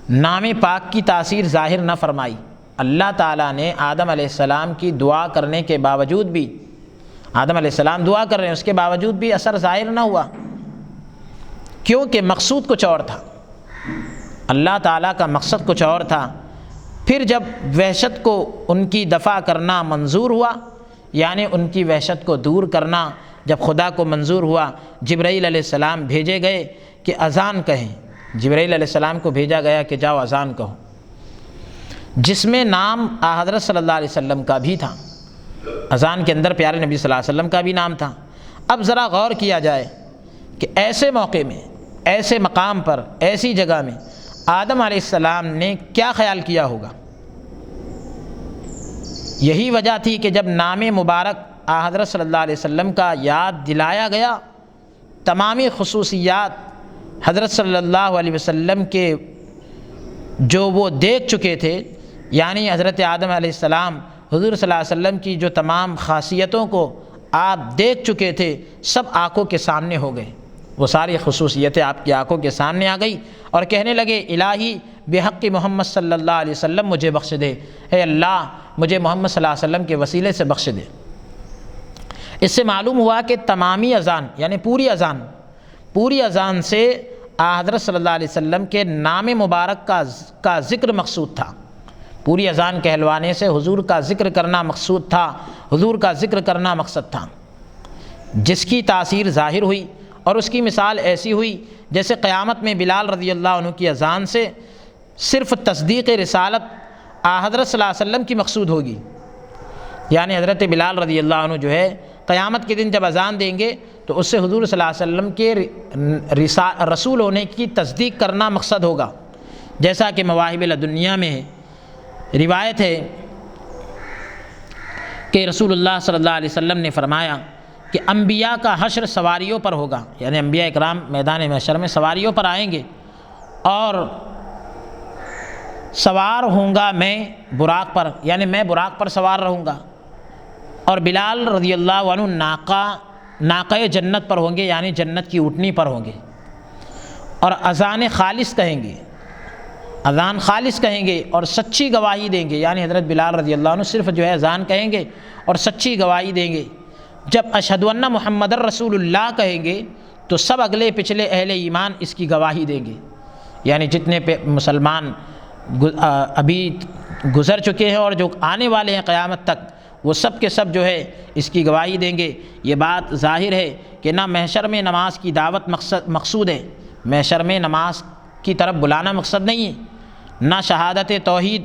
Speaker 1: نام پاک کی تاثیر ظاہر نہ فرمائی۔ اللہ تعالیٰ نے آدم علیہ السلام کی دعا کرنے کے باوجود بھی، آدم علیہ السلام دعا کر رہے ہیں، اس کے باوجود بھی اثر ظاہر نہ ہوا، کیونکہ مقصود کچھ اور تھا، اللہ تعالیٰ کا مقصد کچھ اور تھا۔ پھر جب وحشت کو ان کی دفع کرنا منظور ہوا، یعنی ان کی وحشت کو دور کرنا جب خدا کو منظور ہوا، جبرائیل علیہ السلام بھیجے گئے کہ اذان کہیں۔ جبرائیل علیہ السلام کو بھیجا گیا کہ جاؤ اذان کہو، جس میں نام حضرت صلی اللہ علیہ وسلم کا بھی تھا، اذان کے اندر پیارے نبی صلی اللہ علیہ وسلم کا بھی نام تھا۔ اب ذرا غور کیا جائے کہ ایسے موقع میں، ایسے مقام پر، ایسی جگہ میں آدم علیہ السلام نے کیا خیال کیا ہوگا؟ یہی وجہ تھی کہ جب نام مبارک حضرت صلی اللہ علیہ وسلم کا یاد دلایا گیا، تمامی خصوصیات حضرت صلی اللہ علیہ وسلم کے جو وہ دیکھ چکے تھے، یعنی حضرت آدم علیہ السلام حضور صلی اللہ علیہ وسلم کی جو تمام خاصیتوں کو آپ دیکھ چکے تھے، سب آنکھوں کے سامنے ہو گئے، وہ ساری خصوصیتیں آپ کی آنکھوں کے سامنے آ گئی، اور کہنے لگے الہی بحق محمد صلی اللہ علیہ وسلم مجھے بخش دے، اے اللہ مجھے محمد صلی اللہ علیہ وسلم کے وسیلے سے بخش دے۔ اس سے معلوم ہوا کہ تمامی اذان یعنی پوری اذان سے حضرت صلی اللہ علیہ وسلم کے نام مبارک کا ذکر مقصود تھا۔ پوری اذان کہلوانے سے حضور کا ذکر کرنا مقصود تھا، حضور کا ذکر کرنا مقصد تھا، جس کی تاثیر ظاہر ہوئی، اور اس کی مثال ایسی ہوئی جیسے قیامت میں بلال رضی اللہ عنہ کی اذان سے صرف تصدیق رسالت حضرت صلی اللہ علیہ وسلم کی مقصود ہوگی، یعنی حضرت بلال رضی اللہ عنہ جو ہے قیامت کے دن جب اذان دیں گے تو اس سے حضور صلی اللہ علیہ وسلم کے رسول ہونے کی تصدیق کرنا مقصد ہوگا، جیسا کہ مواہب لدنیہ میں ہے، روایت ہے کہ رسول اللہ صلی اللہ علیہ وسلم نے فرمایا کہ انبیاء کا حشر سواریوں پر ہوگا، یعنی انبیاء اکرام میدان محشر میں سواریوں پر آئیں گے، اور سوار ہوں گا میں براق پر، یعنی میں براق پر سوار رہوں گا، اور بلال رضی اللہ عنہ ناقہ جنت پر ہوں گے، یعنی جنت کی اونٹنی پر ہوں گے، اور اذان خالص کہیں گے، اذان خالص کہیں گے اور سچی گواہی دیں گے، یعنی حضرت بلال رضی اللہ عنہ صرف جو ہے اذان کہیں گے اور سچی گواہی دیں گے۔ جب اشہدو ان محمد الرسول اللہ کہیں گے تو سب اگلے پچھلے اہل ایمان اس کی گواہی دیں گے، یعنی جتنے مسلمان ابھی گزر چکے ہیں اور جو آنے والے ہیں قیامت تک، وہ سب کے سب جو ہے اس کی گواہی دیں گے۔ یہ بات ظاہر ہے کہ نہ محشر میں نماز کی دعوت مقصود ہے، محشر میں نماز کی طرف بلانا مقصد نہیں ہے، نہ شہادت توحید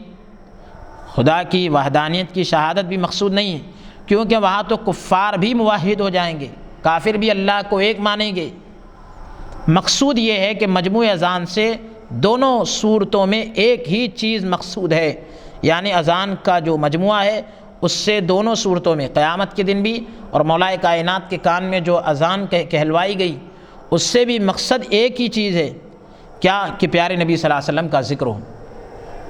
Speaker 1: خدا کی وحدانیت کی شہادت بھی مقصود نہیں ہے، کیونکہ وہاں تو کفار بھی موحد ہو جائیں گے، کافر بھی اللہ کو ایک مانیں گے۔ مقصود یہ ہے کہ مجموع اذان سے دونوں صورتوں میں ایک ہی چیز مقصود ہے، یعنی اذان کا جو مجموعہ ہے اس سے دونوں صورتوں میں، قیامت کے دن بھی اور مولا کائنات کے کان میں جو اذان کہلوائی گئی، اس سے بھی مقصد ایک ہی چیز ہے، کیا کہ پیارے نبی صلی اللہ علیہ وسلم کا ذکر ہو،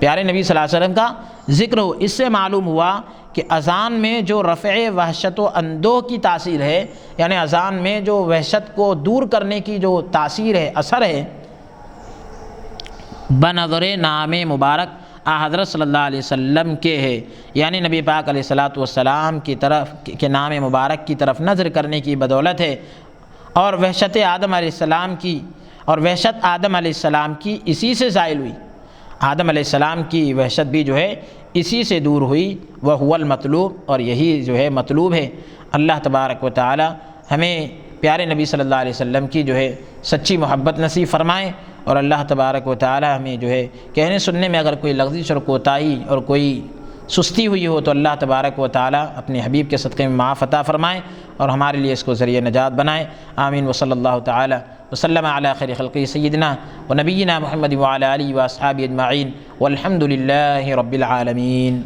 Speaker 1: پیارے نبی صلی اللہ علیہ وسلم کا ذکر ہو۔ اس سے معلوم ہوا کہ اذان میں جو رفع وحشت و اندوہ کی تاثیر ہے، یعنی اذان میں جو وحشت کو دور کرنے کی جو تاثیر ہے، اثر ہے، بنظر نام مبارک حضرت صلی اللہ علیہ وسلم کے ہے، یعنی نبی پاک علیہ الصلاۃ والسلام کی طرف کے نام مبارک کی طرف نظر کرنے کی بدولت ہے، اور وحشت آدم علیہ السلام کی اسی سے زائل ہوئی، آدم علیہ السلام کی وحشت بھی جو ہے اسی سے دور ہوئی، وہ المطلوب، اور یہی جو ہے مطلوب ہے۔ اللہ تبارک و تعالی ہمیں پیارے نبی صلی اللہ علیہ وسلم کی جو ہے سچی محبت نصیب فرمائیں، اور اللہ تبارک و تعالی ہمیں جو ہے کہنے سننے میں اگر کوئی لغزش اور کوتاہی اور کوئی سستی ہوئی ہو تو اللہ تبارک و تعالی اپنے حبیب کے صدقے میں معاف عطا فرمائیں، اور ہمارے لیے اس کو ذریعہ نجات بنائے۔ آمین۔ وصلی اللہ تعالی وسلم علی خیر خلقہ سیدنا و نبینا محمد وعلی آلہ و اصحابہ اجمعین والحمد للہ رب العالمین۔